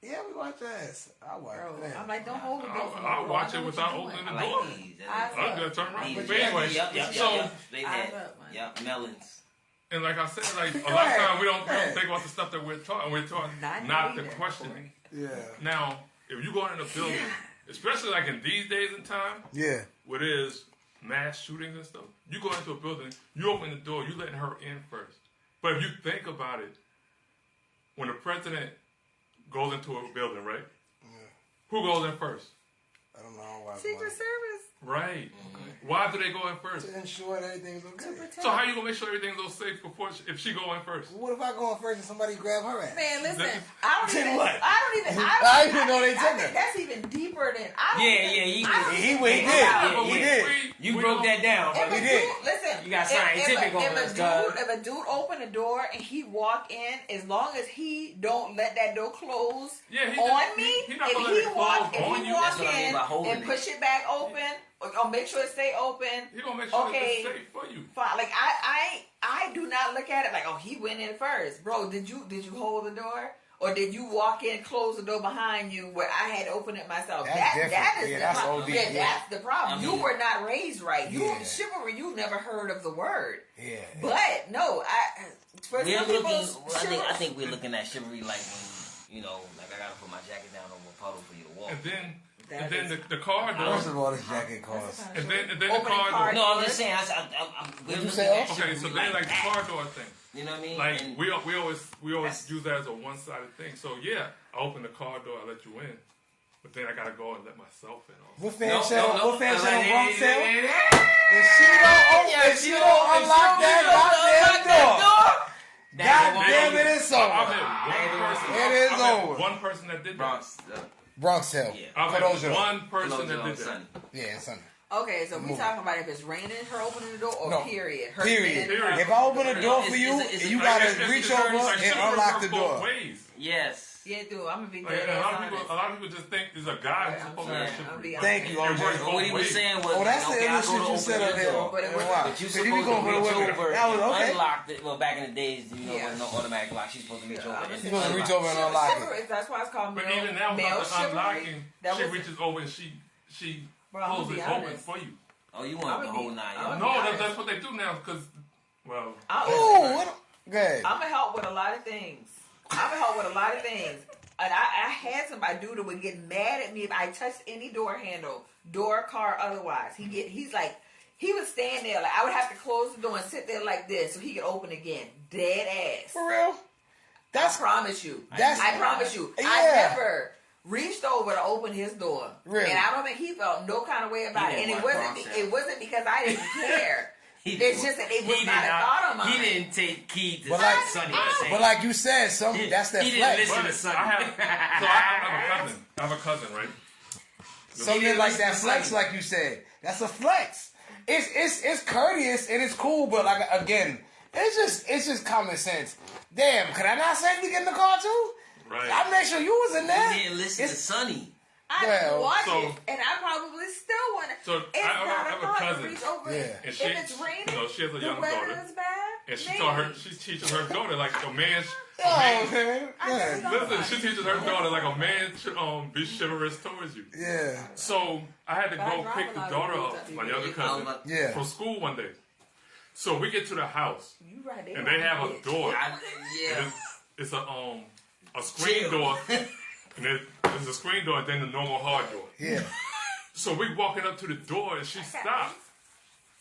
Yeah, we watch ass. I watch Bro, that. I'm like, don't hold the door. I'll watch it without opening opening I the like door. these. Eyes I'm up. gonna turn around. These- But anyway, Yep. so They've Eyes had, up, man. melons. and like I said, like a Go lot of ahead. times we don't Go ahead. think about the stuff that we're taught, and we're taught Not not to either, question Corey. it. Yeah. Now, if you go in a building, especially like in these days and time, Yeah. where there's mass shootings and stuff, you go into a building, you open the door, you letting her in first. But if you think about it, when the president goes into a building, right? Who goes in first? I don't know. I don't watch Secret money. Service Right. Why do they go in first? To ensure that everything's to okay. protect. So how you gonna make sure everything's all safe before if she go in first? What if I go in first and somebody grab her ass? Man, listen, Then I what? don't even know they I took think her. that's even deeper than I don't Yeah, even, yeah, he I don't was- He even- did. Yeah, but He did. You we broke don't- that down. If We a did. dude, listen, You got scientific on us, cuz. if a dude open the door and he walk in, as long as he don't let that door close Yeah, he on just- me, he not if gonna let he it walk, close on you. That's in what I mean by holding and it. push it back open, or make sure it stay open, He gonna make sure Okay. that it's safe for you. fine. Like I do not look at it like, oh, he went in first, bro. Did you hold the door? Or did you walk in, close the door behind you where I had opened it myself? That's That different. is Yeah, the that's problem. OD, Yeah, yeah. that's the problem. I You mean- were not raised right. You Yeah. chivalry. You never heard of the word. Yeah. But no, for We're some looking. people, I think we're looking at chivalry like when like I gotta put my jacket down over a puddle for you to walk. And then the car door. First of all, this jacket costs. And then the Opening car car door. No, I'm just saying. We're you looking say? at Okay, Okay, chivalry so then like the that. car door thing. You know what I mean? Like And we always That's- use that as a one-sided thing. So yeah, I open the car door, I let you in, but then I gotta go and let myself in. Also. What fan shit on no, Bronx no, Hill? no, If she don't open, if she don't unlock that goddamn door, God damn it, it's I've over. met one person. It is I've met over. one person that did that. Bronx. Bronx Hill. Yeah. I've For met those of one person that Hello, did that. Sonny. Yeah, Sunday. okay, so we Move. talking about if it's raining, her opening the door, or No. period. Her Period. getting in her- If I open the door for you, It's a- you Like, gotta it's- reach it's- over like, and chivalry unlock the works both door. ways. Yes. Yeah, dude, I'm gonna be Like, dead a ass lot of honest. people just think there's a guy who's supposed to have Yeah, I'll chivalry. be Thank you, It works OJ. both What he was ways. saying was, Oh, that's the okay, I illest go shit to you open said your up there. door. But it was- Wow. But you If supposed you to go for the reach women, over that was and okay. unlock it. Well, back in the days, Yeah. wasn't no automatic lock. She's supposed to reach over. I'm and supposed to reach unlock over and unlock it. Chivalry, that's why it's called But male, even now, male without the chivalry. unlocking, That she was reaches over and she Bro, I'm pulls gonna it be open honest. for you. Oh, you I'm want the gonna whole be- 9 I'm yards. gonna No, be honest. that's what they do now. Because, well, Ooh, what? Good. I'm gonna help with a lot of things. And I had somebody dude that would get mad at me if I touched any door handle, door, car, otherwise. He's like, he would stand there like I would have to close the door and sit there like this so he could open again. Dead ass. For real? I promise you. That's- I promise you. I Yeah. never reached over to open his door. Really? And I don't think he felt no kind of way about He it. And didn't it want wasn't process. it wasn't because I didn't care. He It's just that it was he not did a thought of mine. He didn't take heed to But like- Sonny I- saying. But like you said, that's their he didn't flex. listen but to Sonny. I have a cousin, right? Something like that flex, like you said. That's a flex. It's courteous and it's cool, but like again, it's just common sense. Damn, could I not safely get in the car too? Right. I make sure you was in there. He didn't listen to It's- Sonny. I Well, watch so- it, and I probably still want to. So, it's I have not a hard cousin. to reach over. Yeah. And If she- it's raining, she has a the young weather daughter. is bad. And she man. teaches her daughter like a man. Oh, man man. I never Yeah. thought- Listen, she teaches her daughter like a man should be chivalrous towards you. Yeah. So I had to But I go drive pick a the lot of daughter roads up, up my here. younger cousin, Yeah. from school one day. So we get to the house You right there. and they have a door. Yeah. It's a screen Chill. door, and there's a screen door and then the normal hard door. Yeah. So we walking up to the door and she stopped.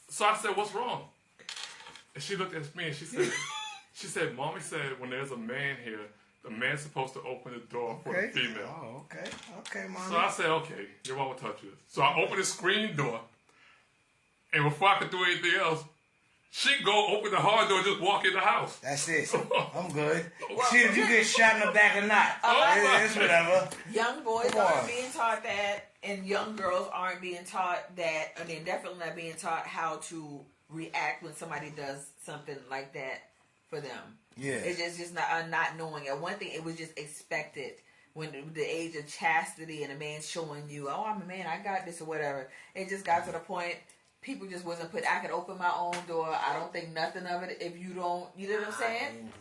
So I said, "What's wrong?" And she looked at me and she said, "Mommy said when there's a man here, the man's supposed to open the door for Okay. the female." Oh, okay. Okay, So mommy. I said, "Okay, your mama taught you this." So I opened the screen door, and before I could do anything else, she go open the hard door, and just walk in the house. That's it. I'm good. See if you get shot in the back or not. my It's whatever. Young boys Come on. aren't being taught that, and young girls aren't being taught that. And they're definitely not being taught how to react when somebody does something like that for them. Yeah. It's just not knowing. And one thing, it was just expected when the age of chastity and a man showing you, oh, I'm a man, I got this or whatever. It just got to the point. People just wasn't put. I could open my own door. I don't think nothing of it. If you don't, you know what I'm saying.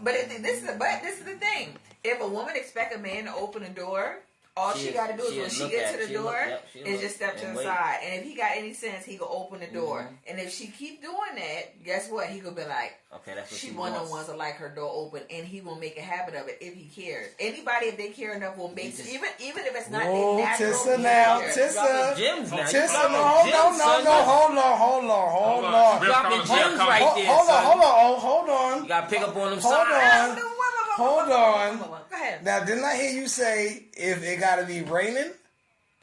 But this is the thing. If a woman expect a man to open a door, all she got to do is when she gets to the door, is just step to the side. And if he got any sense, he go open the door. And if she keep doing that, guess what? He gonna be like, okay, that's what she one of the ones that like her door open, and he will make a habit of it if he cares. Anybody, if they care enough, will make even if it's not their natural. Tissa now, Tissa, hold on. Dropping gems right there. Hold on. You gotta pick up on them signs. Hold on. Go ahead. Now, didn't I hear you say if it gotta be raining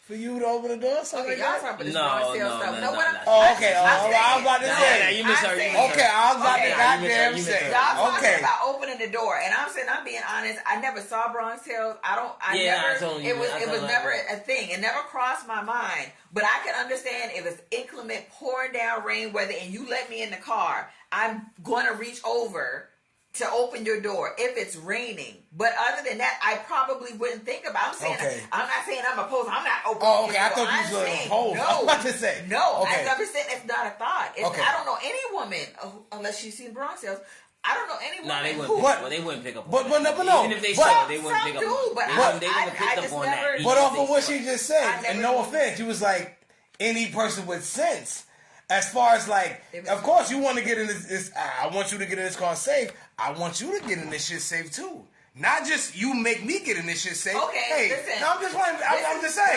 for you to open the door? Something Okay, like y'all that? talking about this No, Bronx Tale no, stuff. no, No, no, what no. Oh, okay. I was saying- about to say. You misheard. I'm You saying- misheard. Okay, I was about Okay. to goddamn You say. misheard. Y'all talking Okay. about opening the door, and I'm saying I'm being honest. I never saw Bronx Tales. I Yeah, never. I told you, it was I it was told never you. a thing. It never crossed my mind. But I can understand if it's inclement, pouring down rain weather, and you let me in the car, I'm going to reach over to open your door if it's raining. But other than that, I probably wouldn't think about. I'm not saying I'm opposed. I'm not opening. Oh, okay. your I door. thought you I'm was going to saying hold. I was about to say. No, Okay. I never said it's not a thought. Okay. I don't know any woman unless she's seen Bronx Tales. I don't know any woman. Nah, they who, wouldn't. But- Well, they wouldn't pick up. but on no, that. but no. Even if they But- saw it, they wouldn't Some pick up. do, on it. but They I wouldn't just pick up on never- that. But Even off if of they what saw she it. just said, I and never no knew. offense, you was like any person with sense. As far as like, of course, you want to get in this. I want you to get in this car safe. I want you to get in this shit safe too. Not just you make me get in this shit safe. Okay, hey, listen. no, I'm just saying.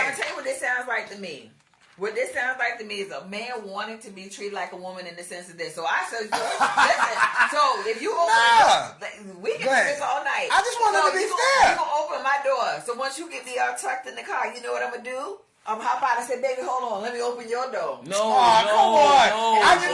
I'll tell you what this sounds like to me. What this sounds like to me is a man wanting to be treated like a woman in the sense of this. So I said, listen. So if you open, we can do this all night. I just want it to be fair. You gonna open my door. So once you get me all tucked in the car, you know what I'm gonna do? I'm hop out and say, baby, hold on, let me open your door. No, come on. I just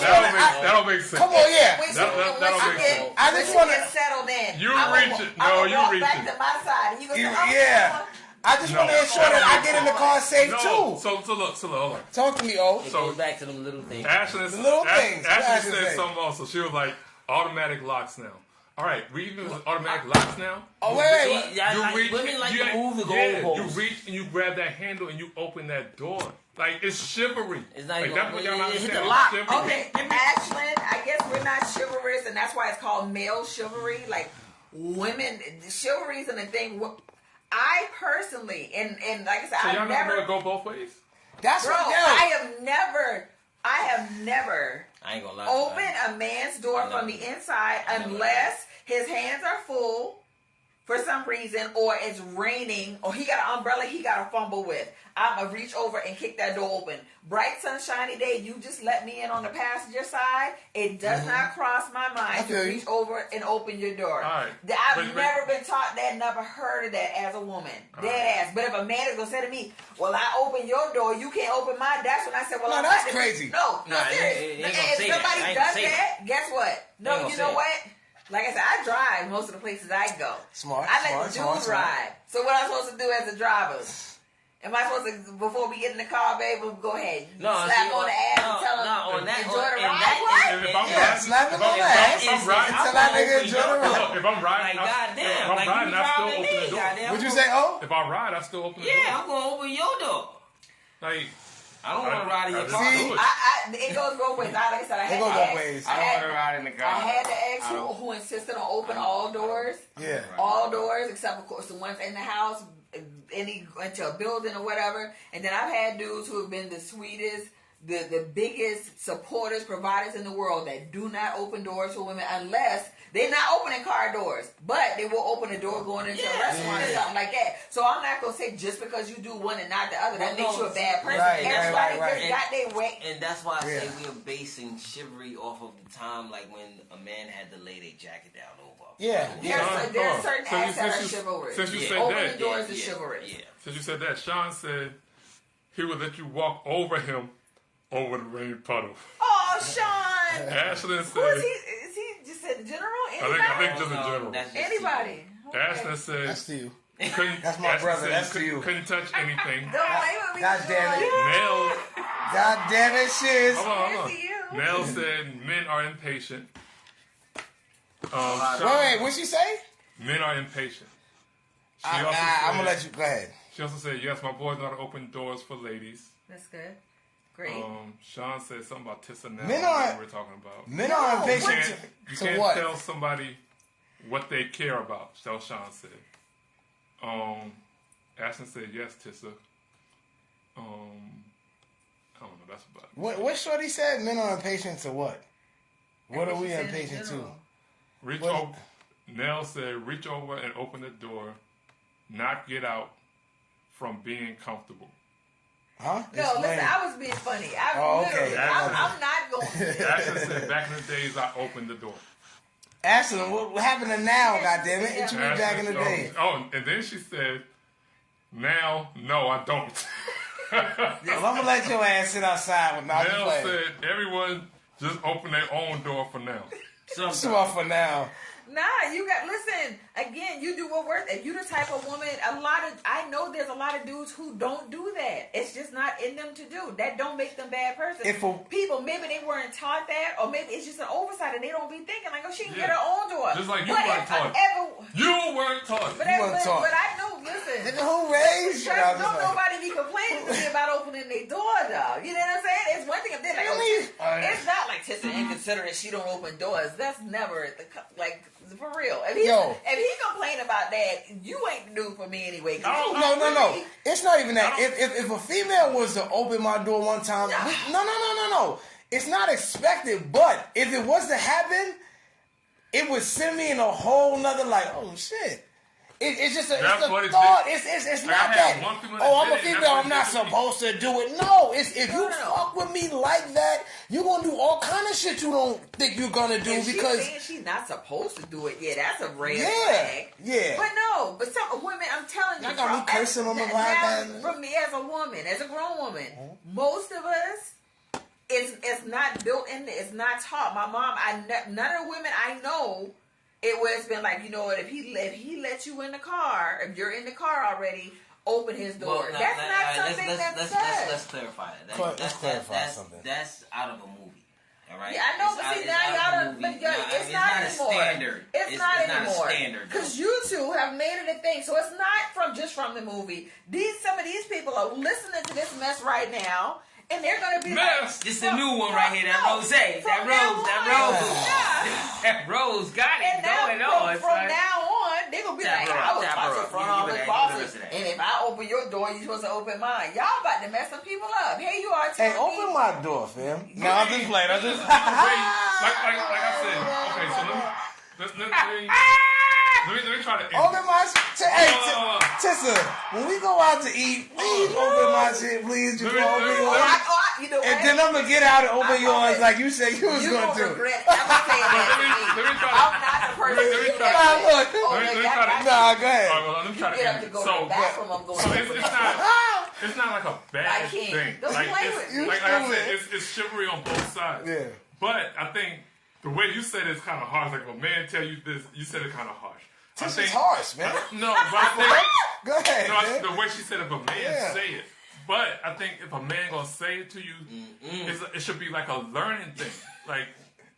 That don't make sense. Come on, yeah. That'll make sense. I just want to get settled in. You I'm reach it. No, you walk reach back it. to my side. And you gonna say, yeah. I just want to ensure that I get in the car safe No. too. So look, hold on. Talk to me, O. It So- goes back to them little things. Ashley, The little things. Ashley Ashley said say. something also. She was like, automatic locks now. All right, we even with automatic locks now. Oh, wait. See, women like to move the goalposts. You reach and you grab that handle and you open that door. Like it's chivalry. It's not like even- that's what y'all not it hit understand. the lock. It's chivalry. Okay, Ashlyn, I guess we're not chivalrous, and that's why it's called male chivalry. Like women, chivalry isn't a thing. I personally, and like I said, So y'all I've not never, gonna go both ways? That's bro, what I have never I ain't gonna lie. opened a man's door from the inside unless his hands are full for some reason, or it's raining, or he got an umbrella he got to fumble with. I'm going to reach over and kick that door open. Bright, sunshiny day, you just let me in on the passenger side. It does not cross my mind to reach over and open your door. All right. I've never been taught that, never heard of that as a woman. Dead ass. But if a man is going to say to me, well, I open your door, you can't open mine, that's when I said, well, No, I'm that's not crazy. No, Nah, serious. it ain't gonna If say that. somebody I ain't does gonna say that, guess what? No, gonna you say know it. what? Like I said, I drive most of the places I go. Smart, I let the smart, dudes smart. ride. So what am I supposed to do as a driver? Am I supposed to, before we get in the car, babe, go ahead, No, slap see, on the ass and tell them, on that, enjoy the in ride? that, What? If I'm Yeah, riding, slap him if I'm on the ass. if I'm riding, Tell that nigga enjoy the ride. look, if I'm riding, Like, if goddamn, I'm like riding, you I still driving open the me, door. goddamn. What'd you say, O? If I ride, I still open the door. Yeah, I'm gonna open your door. Like I don't want to ride in your I car. just See? do it. It goes both ways. Like I said, I It had goes to both ask. ways. I I don't had- want to ride in the car. I had to ask I don't- who insisted on open all doors. Yeah. All doors except of course the ones in the house, into a building or whatever. And then I've had dudes who have been the sweetest, the biggest supporters, providers in the world that do not open doors for women unless they're not opening car doors, but they will open a door going into a restaurant or something like that. So I'm not gonna say just because you do one and not the other, that Well, makes no, you a bad person. right, Everybody right. just got their way. And that's why I say Yeah. we're basing chivalry off of the time like when a man had to lay their jacket down over. Yeah. There's certain So you- acts that are since you- chivalrous. since you said Opening that- doors is chivalrous. Yeah. Since you said that, Sean said he would let you walk over him over the rain puddle. Oh, Sean! Ashlyn Who is said, he? Is he just in general? I Anybody? think just in general. That's just Anybody? Okay. Ashlyn said, That's to you. couldn't, That's my Ashlyn brother, said that's to couldn't- you. Couldn't touch anything. Don't play with me. God damn it. Sean. Mel, God damn it, shiz. hold on. It's you. Mel said men are impatient. Wait, what'd she say? Men are impatient. I'm gonna let you go ahead. She also said, yes, my boys know how to open doors for ladies. That's good. Great. Sean said something about Tissa now. Men are- we're talking about. Men are impatient. You To can't what? tell somebody what they care about, so Sean said. Ashton said, yes, Tissa. I don't know, that's about it. What Shorty said? Men are impatient to what? What are we She said in impatient to? general. Reach What- over. Nell said, reach over and open the door, not get out from being comfortable. Huh? No, Explain. listen, I was being funny. Okay. I'm not going to. Ashton said, back in the days, I opened the door. Ashton, what happened to now, goddammit? It should be Ashton- back in the day. Oh, and then she said, now, no, I don't. Well, I'm gonna let your ass sit outside with not Nell playing. said, everyone just open their own door for now. Smart for now. Nah, you got listen again. You do what works. If you the type of woman, I know there's a lot of dudes who don't do that. It's just not in them to do. That don't make them bad person. People maybe they weren't taught that, or maybe it's just an oversight and they don't be thinking like, oh, she can get her own door. Just like you But weren't if taught. I ever- You weren't taught. But, You weren't taught. but I know. Listen, Nigga, who raised you? Church, don't nobody be complaining to me about opening their door, though. You know what I'm saying? It's one thing if they're like, it's not like Tissa inconsiderate. She don't open doors. That's never like for real. If he complain about that, you ain't the dude for me anyway. No. It's not even that. If a female was to open my door one time, no. It's not expected. But if it was to happen, it would send me in a whole nother like, oh shit. It's just a thought. It's not that. Oh, I'm a female. I'm not supposed to do it. No, if you fuck with me like that, you're gonna do all kind of shit you don't think you're gonna do because she's saying she's not supposed to do it. Yeah, that's a red flag. Yeah. But some women, I'm telling you, I got me cursing on the live. From me as a woman, as a grown woman, most of us, it's not built in. It's not taught. My mom, none of the women I know. It was been like, you know what, if he lets you in the car, if you're in the car already, open his door. That's not something that's said. Let's clarify that. Let's clarify something. That's out of a movie. All right? Yeah, I know, but see, now it's not anymore. Standard. It's not anymore. Standard. Because you two have made it a thing. So it's not just from the movie. Some of these people are listening to this mess right now. And they're gonna be mess. This is the new one right here. That Rose. That Rose got it going on. From now on, they're gonna be like, I was about to front all the bosses. And if I open your door, you're supposed to open mine. Y'all about to mess some people up. Here you are. Hey, open my door, fam. No, I'm just playing. Like I said. Okay, so let me try to end. Open my shit. Hey, Tissa, when we go out to eat, please open my shit, please. Just open yours. You know what? And then I'm going to get out and open yours like you said you was going to do. Regret. I'm not saying that. I'm not the person. Let me try to. Nah, go ahead. All right, well, let me try to Get up end to it. go to the bathroom. I'm going to it's not like a bad thing. Like I said, it's chivalry on both sides. Yeah. But I think the way you said it's kind of harsh. Like if a man tell you this, you said it kind of harsh. This is harsh, man. No, but I think. Go ahead. No, the way she said if a man say it. But I think if a man gonna say it to you, it should be like a learning thing. Like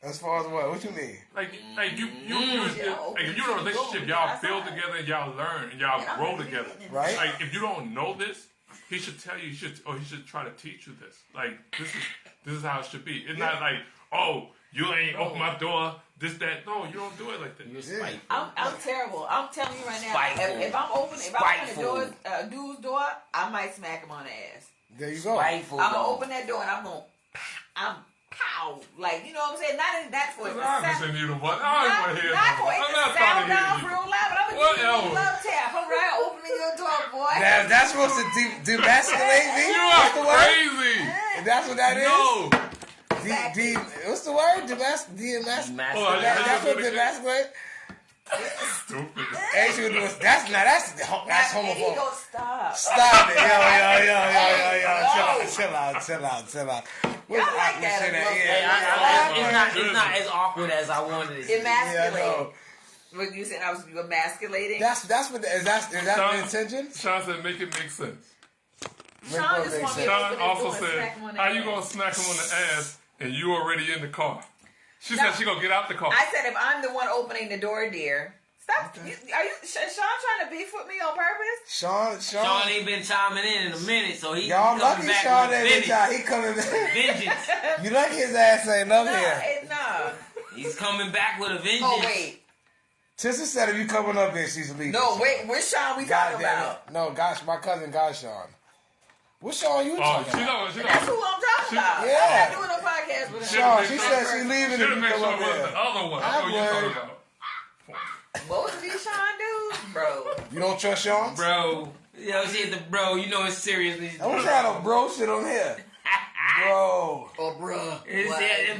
as far as what? What you mean? Like you in a relationship, y'all build together, and y'all learn, and y'all grow together. Right. Like if you don't know this, he should tell you. He should try to teach you this. Like this is how it should be. It's not like, oh, you ain't open my door. This, that. No, you don't do it like that. I'm terrible. I'm telling you right now. If I'm opening a dude's door, I might smack him on the ass. There you go. I'm gonna open that door and I'm pow, like, you know what I'm saying? Not in that for I'm listening to you, but I don't want to hear not for it I'm to not trying sound to hear down you. real loud, but I'm gonna give you a love tap. All right, opening your door, boy. That's supposed to demasculate me? You are crazy. That's what that is? No. What's the word? Demasculate? That's what demasculate? Stupid. That's homophobic. Stop. Stop it. Yo. Chill out. Y'all like that. It's not as awkward as I wanted it to be. Emasculating. When you said I was emasculating. That's what is that the intention? Sean said make it make sense. Sean just Sean also said, how you gonna smack him on the ass and you already in the car? She said she gonna get out the car. I said if I'm the one opening the door, dear. Stop. Are you Sean trying to beef with me on purpose? Sean ain't been chiming in a minute, so he y'all coming lucky back Sean with ain't vengeance. he coming back. Vengeance. You lucky his ass ain't up here. No. He's coming back with a vengeance. Oh wait. Tissa said if you coming up here, she's leaving. No, wait. Which Sean we talking about? No, gosh, my cousin, God Sean. What Sean you talking about? That's who I'm talking about. Yeah. I'm not doing a podcast with him. Sean, she said she leaving if you make come sure up it was here. the other one. I know you talking about. What was these Sean dudes, bro? You don't trust Sean? Bro. She the bro. You know it's serious. Don't try to bro shit on here. Bro. Oh, bro.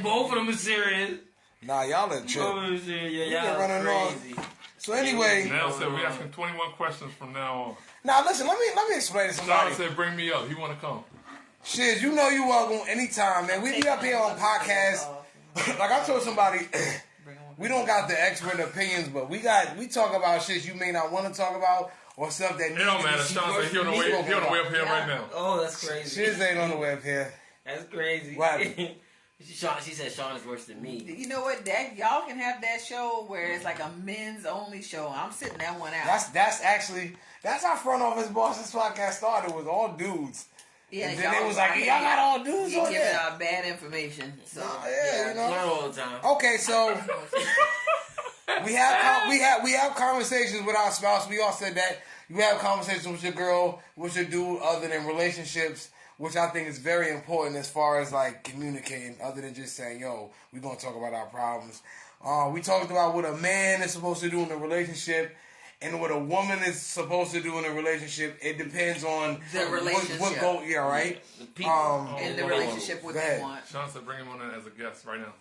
Both of them are serious. Nah, y'all in trip. Both of them are serious. Yeah, y'all running crazy. So anyway. Nell said we asking 21 questions from now on. Now listen, let me explain to somebody. Sean said bring me up. He want to come. Shit, you know you welcome anytime, man. We be up here on podcasts. Like I told somebody, we don't got the expert opinions, but we talk about shit you may not want to talk about or stuff that it don't matter. Sean said he on the way up here right now. Oh, that's crazy. Shit ain't on the way up here. That's crazy. What? She said Sean is worse than me. You know what? Y'all can have that show where it's like a men's only show. I'm sitting that one out. That's how Front Office Bosses podcast started. Was all dudes. Yeah, and then they was like, hey, y'all got all dudes on giving there. out bad information. So you know. Learn all the time. Okay, so we have conversations with our spouse. We all said that you have conversations with your girl, with your dude, other than relationships, which I think is very important as far as like communicating, other than just saying, "Yo, we're gonna talk about our problems." We talked about what a man is supposed to do in a relationship. And what a woman is supposed to do in a relationship, it depends on the relationship. What goal, yeah, right? The relationship, what they want. Sean said bring him on as a guest right now.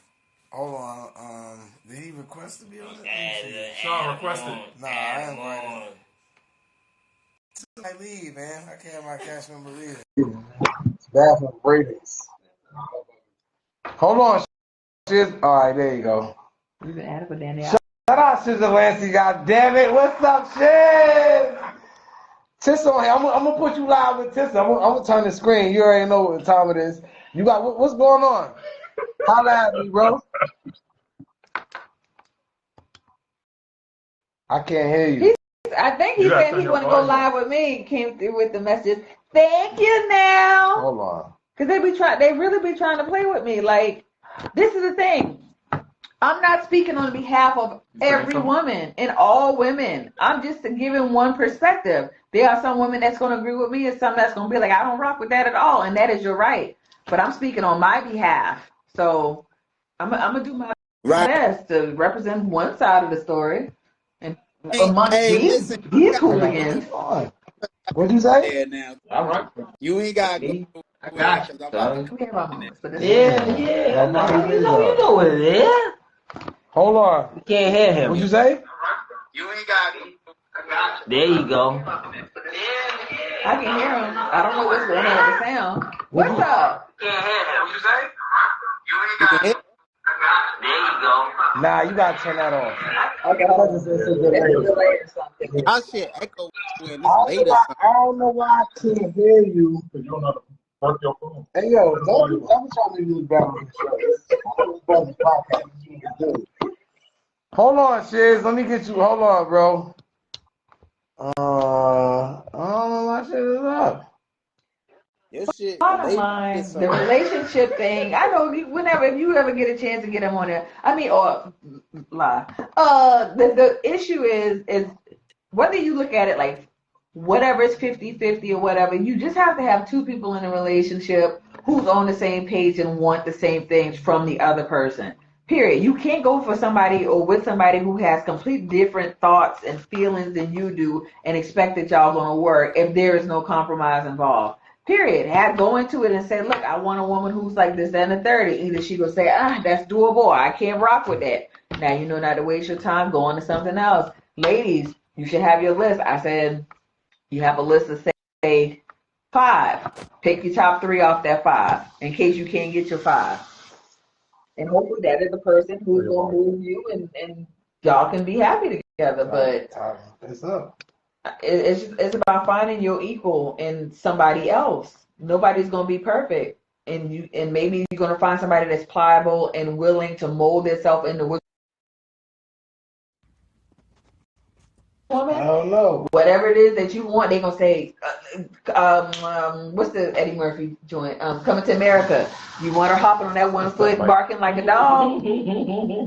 Hold on. Did he request to be on it? Sean requested. Nah, I ain't invited. I leave, man. I can't have my cast member leave. It's bad for ratings. Hold on, shiz. All right, there you go. You been at it for Danny. Shout out Sister Lancy, goddammit. What's up, shit? Tissa on here. I'm gonna put you live with Tissa. I'm gonna turn the screen. You already know what time it is. You got what's going on? Holla at me, bro. I can't hear you. I think he said he want to go live with me. Came through with the message. Thank you now. Hold on. Because they really be trying to play with me. Like, this is the thing. I'm not speaking on behalf of every woman and all women. I'm just giving one perspective. There are some women that's going to agree with me and some that's going to be like, I don't rock with that at all. And that is your right. But I'm speaking on my behalf. So I'm going to do my best to represent one side of the story. And amongst these hooligans. What'd you say? Now. All right. You ain't got to I got you, son. Yeah. You know what it is. Hold on. You can't hear him. What'd you say? You ain't got to. There you go. I can hear him. I don't know what's going on with the sound. What's up? Can't hear him. What you say? You ain't got to. There you go. Nah, you gotta turn that off. Our shit echo when it's later. I don't know why I can't hear you. You don't know how to work your phone. Hey yo, don't try to use balance. Hold on, Shiz. Let me get you. Hold on, bro. I don't know why shit is up. Your shit. Bottom line, the relationship thing. I know if you ever get a chance to get him on there. I mean, or lie. The issue is whether you look at it like whatever it's 50-50 or whatever. You just have to have two people in a relationship who's on the same page and want the same things from the other person. Period. You can't go for somebody or with somebody who has complete different thoughts and feelings than you do and expect that y'all gonna work if there is no compromise involved. Period. Go into it and say, look, I want a woman who's like this, and the 30. Either she gonna say, that's doable. I can't rock with that. Now you know not to waste your time. Go on to something else. Ladies, you should have your list. I said you have a list of say 5. Pick your top 3 off that 5 in case you can't get your 5. And hopefully that is the person who's gonna move you and y'all can be happy together. But It's up. it's about finding your equal in somebody else. Nobody's gonna be perfect. and maybe you're gonna find somebody that's pliable and willing to mold themselves into what woman. I don't know. Whatever it is that you want, they gonna say, what's the Eddie Murphy joint? Coming to America. You want her hopping on that one foot, barking like a dog.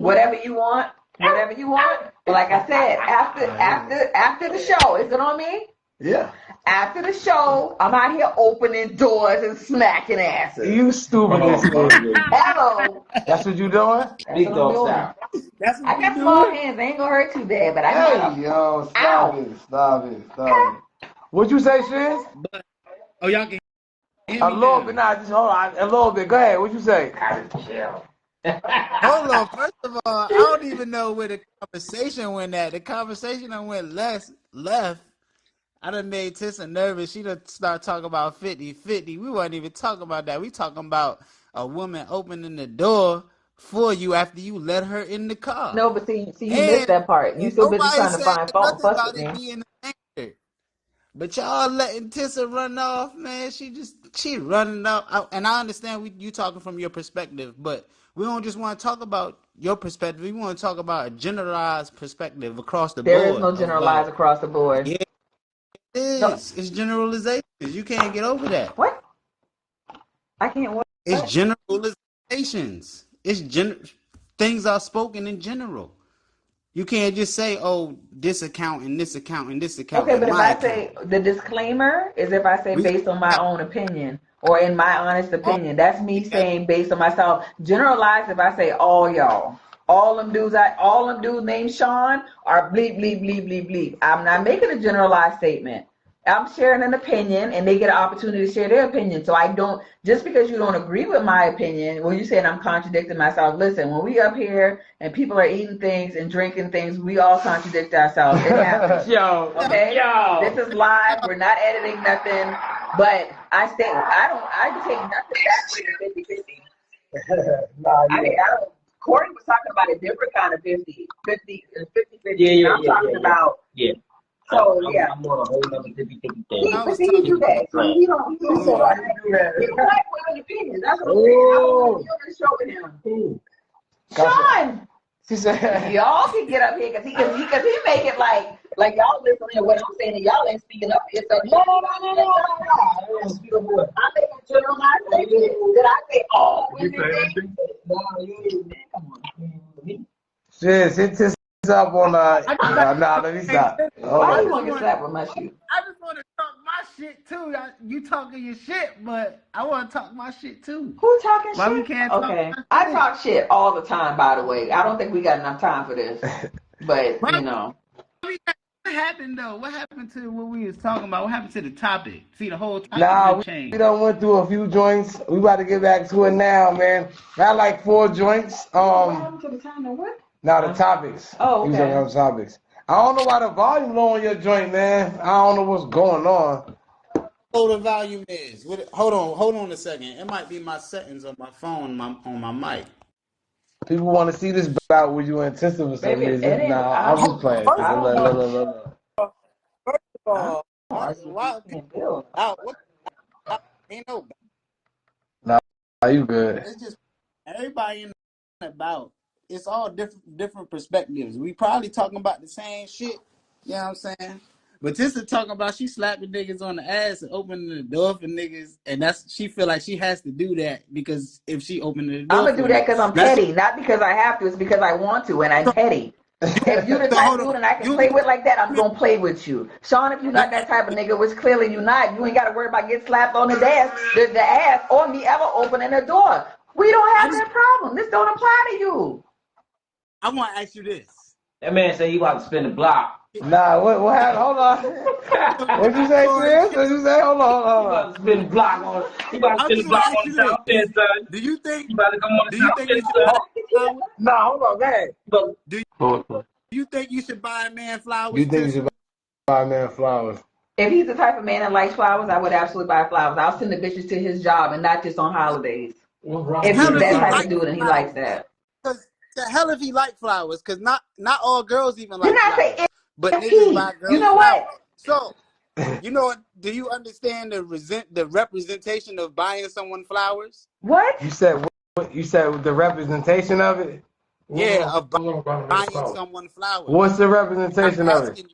Whatever you want. But like I said, after the show, is it on me? Yeah. After the show, I'm out here opening doors and smacking asses. You stupid. Hello. That's what you doing? Big dog style. That's what I got small hands. They ain't gonna hurt too bad, but I got Hey, yo, stop it. What you say, Shiz? Oh, y'all can hear me A little now. bit, nah, just hold on. A little bit. Go ahead. What you say? Hold on. First of all, I don't even know where the conversation went at. The conversation done went left. I done made Tissa nervous. She done start talking about 50-50. We wasn't even talking about that. We talking about a woman opening the door for you after you let her in the car. no, but see, you missed that part. You still busy Nobody trying to said find fault and nothing fuss about with it me. being a anger. But y'all letting Tissa run off, man. She running up. And I understand you talking from your perspective, but we don't just want to talk about your perspective. We want to talk about a generalized perspective across the board. There is no generalized across the board. Yeah, it is. No. It's generalizations. You can't get over that. What? I can't. What? It's generalizations. Things are spoken in general. You can't just say, "Oh, this account and this account and this account." Okay, but if my I say the disclaimer is if I say based on my own opinion or in my honest opinion, that's me saying based on myself. Generalized if I say all y'all, all them dudes named Sean are bleep bleep bleep bleep bleep. I'm not making a generalized statement. I'm sharing an opinion, and they get an opportunity to share their opinion. So I don't, just because you don't agree with my opinion, when you said I'm contradicting myself, listen, when we up here and people are eating things and drinking things, we all contradict ourselves. It happens. Okay? This is live. We're not editing nothing. But I take nothing back with the 50-50. Corey was talking about a different kind of 50-50. I'm talking about. So I'm on a whole other 50-50 thing. But see, you do that. So he don't say that. He don't like women's opinions. That's what I'm saying. I don't want to be on the show with him. Sean! She said, Y'all can get up here because he make it like y'all listening to what I'm saying and y'all ain't speaking up for yourself. No. I'm making generalized statements. Did I say all women? Come on. Shiz, hit this up on let me stop. Why you want to get slapped with my shoe? I just want to talk my shit too. You talking your shit, but I want to talk my shit too. Who talking Why shit? we can't talk Okay. my shit? I talk shit all the time, by the way. I don't think we got enough time for this. But, you know. What happened though? What happened to what we was talking about? What happened to the topic? See, the whole topic changed. We done went through a few joints. We about to get back to it now, man. Got like 4 joints. What happened to the time of what? Now the topics. Oh, We was okay. talking about topics. I don't know why the volume low on your joint, man. I don't know what's going on. Low the volume is. Hold on a second. It might be my settings on my phone, on my mic. People want to see this bout with you and Tissa for some Baby, it reason. ain't- Nah, I I'm don't- just playing. first of Look. Ain't no. Are you good? It's just everybody in about. It's all different perspectives. We probably talking about the same shit. You know what I'm saying? But Tissa talking about she slapping niggas on the ass and opening the door for niggas, and she feel like she has to do that because if she opened the door, I'm gonna do that because I'm petty, not because I have to. It's because I want to, and I'm petty. If you the type of dude and I can play with like that, I'm gonna play with you. Sean, if you're not that type of nigga, which clearly you're not, you ain't got to worry about getting slapped on the ass, or me ever opening the door. We don't have that problem. This don't apply to you. I want to ask you this. That man said he about to spin the block. Nah, what happened? Hold on. What'd you say, Chris? What'd you say? Hold He on. about to spin the block on. He about to spin the block on the south end, son. Do you think? He about to come on the south end, son. Nah, hold on, man. Do you think you should buy a man flowers? You think you should buy a man flowers? If he's the type of man that likes flowers, I would absolutely buy flowers. I'll send the bitches to his job and not just on holidays. If he's that type of dude and he likes that. Because the hell if he like flowers, because not all girls even like You're not flowers. saying But if niggas he. buy girls You know what? flowers. You know, do you understand the representation of buying someone flowers? What? You said what? You said the representation of it. Yeah, of Who's gonna buy me a buying flower? someone flowers. What's the I'm representation of it? asking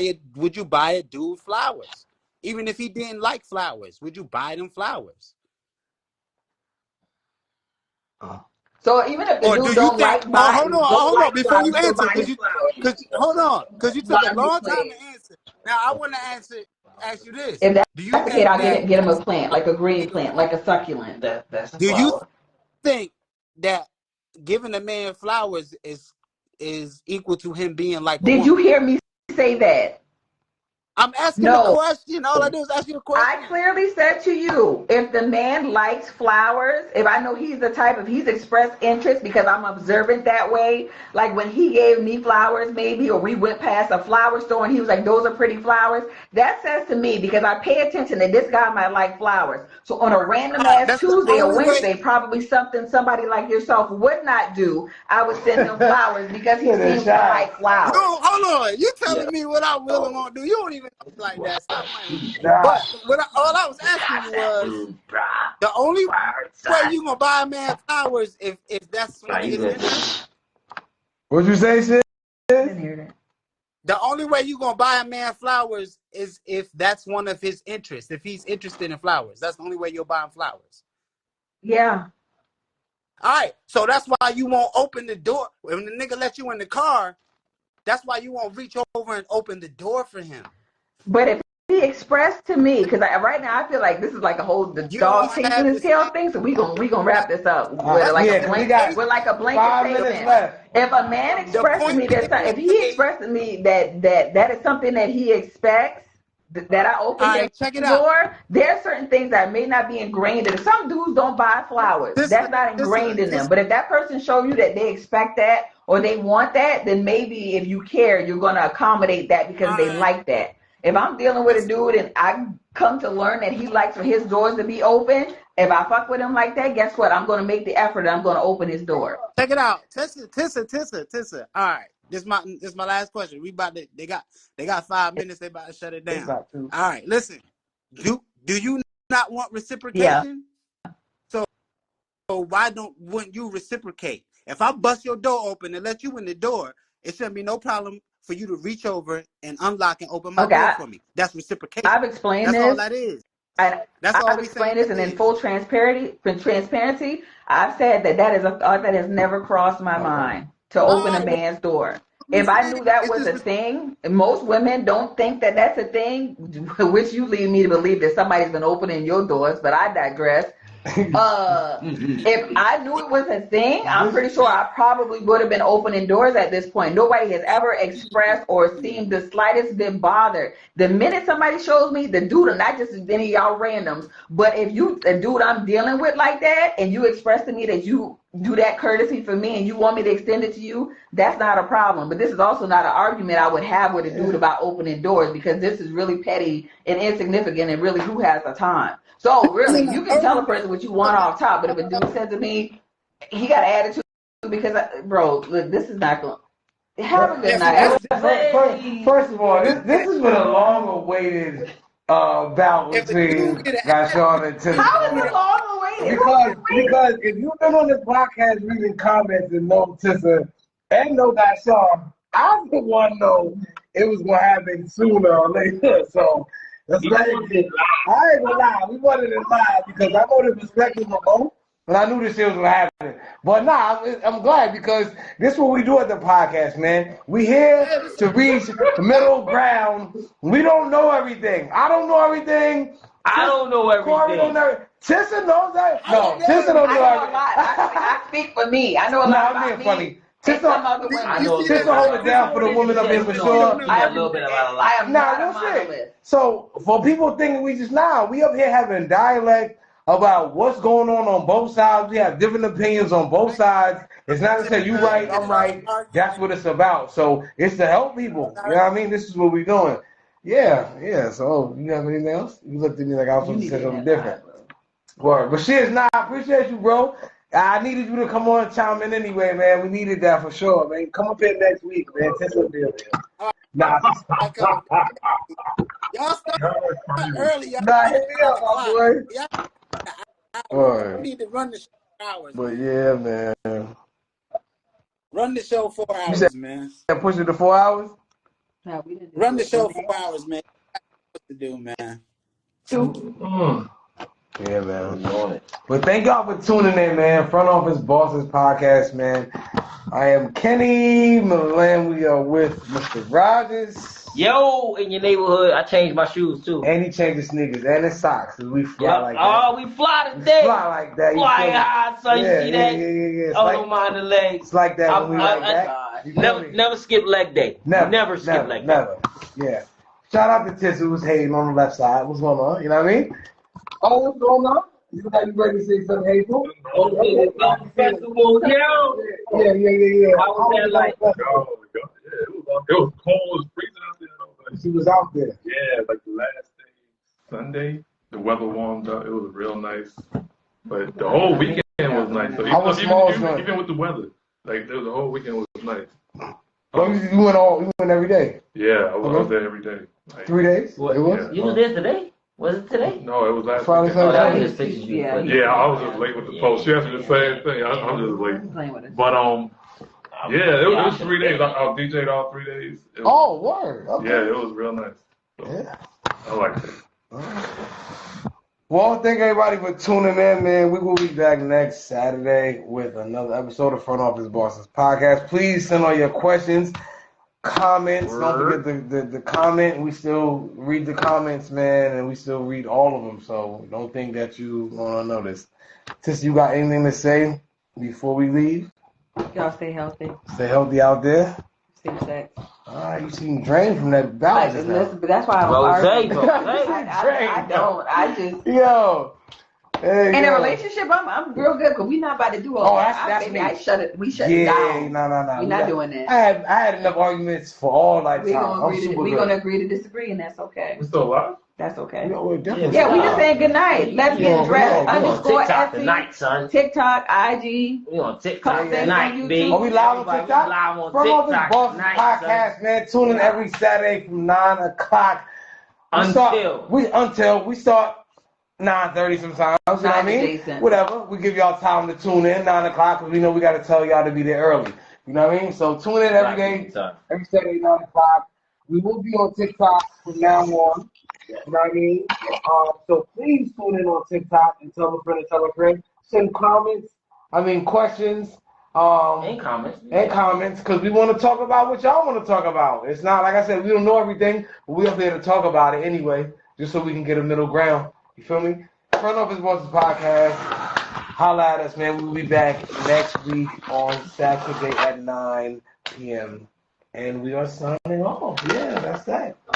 you, would you buy a dude flowers? Even if he didn't like flowers, would you buy them flowers? So even if the Or do dude you don't think? like Oh, mine, don't hold on, like before flowers, you still answer, buy his flowers. because you took a long time to answer. Now I want to ask you this: If that's Do you the case, think I'll that? get him a plant, like a green plant, like a succulent. That's a Do you flower. think that giving a man flowers is equal to him being like a Did woman? you hear me say that? I'm asking a No. question. All I do is ask you a I question. clearly said to you, if the man likes flowers, if I know he's the type, if he's expressed interest because I'm observant that way, like when he gave me flowers maybe, or we went past a flower store and he was like, those are pretty flowers, that says to me, because I pay attention that this guy might like flowers. So on a random ass That's the Tuesday or only way. Wednesday, probably something somebody like yourself would not do, I would send him flowers because he seems to like flowers. No, hold on. You telling me what I will and won't do. You don't even know like that. Stop playing with me. Nah. But all I was asking you was the only way you gonna buy a man flowers if that's one of his interests. What'd you say, shit? Didn't hear that. The only way you gonna buy a man flowers is if that's one of his interests. If he's interested in flowers, that's the only way you'll buy him flowers. Yeah. All right, so that's why you won't open the door when the nigga let you in the car. That's why you won't reach over and open the door for him. But if he expressed to me, because right now I feel like this is like a whole the You dog don't chasing have his the tail same- thing. So we gonna wrap this up with like Yeah, a 'cause we blanket, got with like a 5 blanket minutes statement. left. If a man expressed to me that if he expressed to me that is something that he expects, that I open All him right, check it the out. door, there are certain things that may not be ingrained in. Some dudes don't buy flowers. That's not ingrained in them. But if that person show you that they expect that or they want that, then maybe if you care, you're gonna accommodate that because they like that. If I'm dealing with a dude and I come to learn that he likes for his doors to be open, if I fuck with him like that, guess what? I'm gonna make the effort and I'm gonna open his door. Check it out. Tissa. All right. This my last question. They got 5 minutes, they about to shut it down. about to. All right, listen. Do you not want reciprocation? So wouldn't you reciprocate? If I bust your door open and let you in the door, it shouldn't be no problem for you to reach over and unlock and open my door for me. That's reciprocation. I've explained That's this. all that is. And I've explained this, and in full transparency, I've said that is a thought that has never crossed my mind to open a man's door. If I knew that was a thing, most women don't think that that's a thing, which you lead me to believe that somebody's been opening your doors, but I digress. If I knew it was a thing, I'm pretty sure I probably would have been opening doors at this point. Nobody has ever expressed or seemed the slightest bit bothered. The minute somebody shows me the dude, and not just any of y'all randoms, but if you, the dude I'm dealing with like that, and you express to me that you do that courtesy for me and you want me to extend it to you, that's not a problem. But this is also not an argument I would have with a dude about opening doors, because this is really petty and insignificant, and really, who has the time? So really, you can tell a person what you want off top, but if a dude says to me, he got an attitude because, bro, look, this is not going to have a good night. First of all, this has been a long-awaited bout between Gashawn and Tissa. How is it long awaited? Because if you've been on this podcast reading comments and know Tissa and know Gashawn, I for one know it was going to happen sooner or later. So that's I ain't gonna lie, we wanted it live because I know the perspective of both, but I knew this shit was gonna happen. But nah, I'm glad because this is what we do at the podcast, man. We here to reach the middle ground. We don't know everything. I don't know everything. I don't know everything. Corey don't know. Tissa knows that. No, Tissa don't I know know a everything. lot. I speak for me. I know a lot Nah, I'm about being me. funny. And some other women. I know Tissa hold it down for the women up here for sure. I a little bit about a lot. I am Nah, not a real shit. monolith. So for people thinking we just we up here having dialect about what's going on both sides. We have different opinions on both sides. It's not to say you right, I'm right. That's what it's about. So it's to help people. You know what I mean? This is what we're doing. Yeah. So you have anything else? You looked at me like I was supposed to say something different. Word. But shit, I appreciate you, bro. I needed you to come on and chime in anyway, man. We needed that for sure, man. Come up here next week, man. Tissa will be up here. Nah. Y'all start early. Y'all Nah, hit me up, my boy. Y'all Boy. need to run the show 4 hours. But yeah, man. Run the show 4 You hours, man. said push it to 4 hours? No, we didn't do Run the it. show 4 hours, man. What to do, man? 2. Yeah, man. But thank y'all for tuning in, man. Front Office Bosses Podcast, man. I am Kenny Milan. We are with Mr. Rogers. Yo, in your neighborhood, I changed my shoes too. And he changed his sneakers and his socks. Cause we fly like that. Oh, we fly today. We fly like that. You Flying feel me? high, son. You see that? Yeah. Oh, don't mind the legs. It's like that when we like that. You feel me? Never skip leg day. Never skip leg day. Never. Yeah. Shout out to Tiss who was hating on the left side. What's going on? You know what I mean? Oh, what's going on? You ready to say something hateful? Festival, Yeah. How was that like? It was cold. It was freezing out there. Though. She was out there. Yeah, like the last day, Sunday, the weather warmed up. It was real nice. But the whole weekend was nice. So even with the weather, like the whole weekend was nice. Oh, you went every day? Yeah, I was there every day. Like, 3 days? What? It was? You was there today? Was it today? No, it was last Friday, weekend. Oh, that Saturday. was just pictures. Yeah. I was just late with the post. She asked me the same thing. I'm just late. Playing with us. But yeah, it was 3 days. I DJ'd all 3 days. It was, Oh, word. Okay. yeah, it was real nice. So, Yeah. I liked it. Well, thank everybody for tuning in, man. We will be back next Saturday with another episode of Front Office Bosses Podcast. Please send all your questions, comments. Don't forget the comment. We still read the comments, man, and we still read all of them. So don't think that you gonna notice. Sis, you got anything to say before we leave? Y'all stay healthy. Stay healthy out there. Stay sex. All right, you seem drained from that balance just now. Listen, but that's why I'm I don't. I just. Yo. Hey, In yo. a relationship, I'm real good because we're not about to do all that. That's me. I shut it. We shut it down. No. We're not doing that. I had enough arguments for all lifetime. We're gonna agree to disagree, and that's okay. We still alive? That's okay. We're definitely Yeah, we just saying good night. Let's get dressed. Underscore TikTok Etsy, tonight, son. TikTok, IG. We on TikTok Couple things tonight, on baby. YouTube. Are we live on TikTok? We live on Front Office TikTok Bosses tonight, Podcast, man. Tune in every Saturday from 9 o'clock. Until we start 9:30 sometimes. You know what I mean? Adjacent. Whatever. We give y'all time to tune in 9 o'clock because we know we got to tell y'all to be there early. You know what I mean? So tune in every day, every Saturday 9 o'clock. We will be on TikTok from now on. You know what I mean? So please tune in on TikTok and tell a friend and tell a friend. Send questions. And comments. Because we want to talk about what y'all want to talk about. It's not, like I said, we don't know everything, but we're up there to talk about it anyway, just so we can get a middle ground. You feel me? Front Office Bosses Podcast. Holla at us, man. We will be back next week on Saturday at 9 p.m. And we are signing off. Yeah, that's that.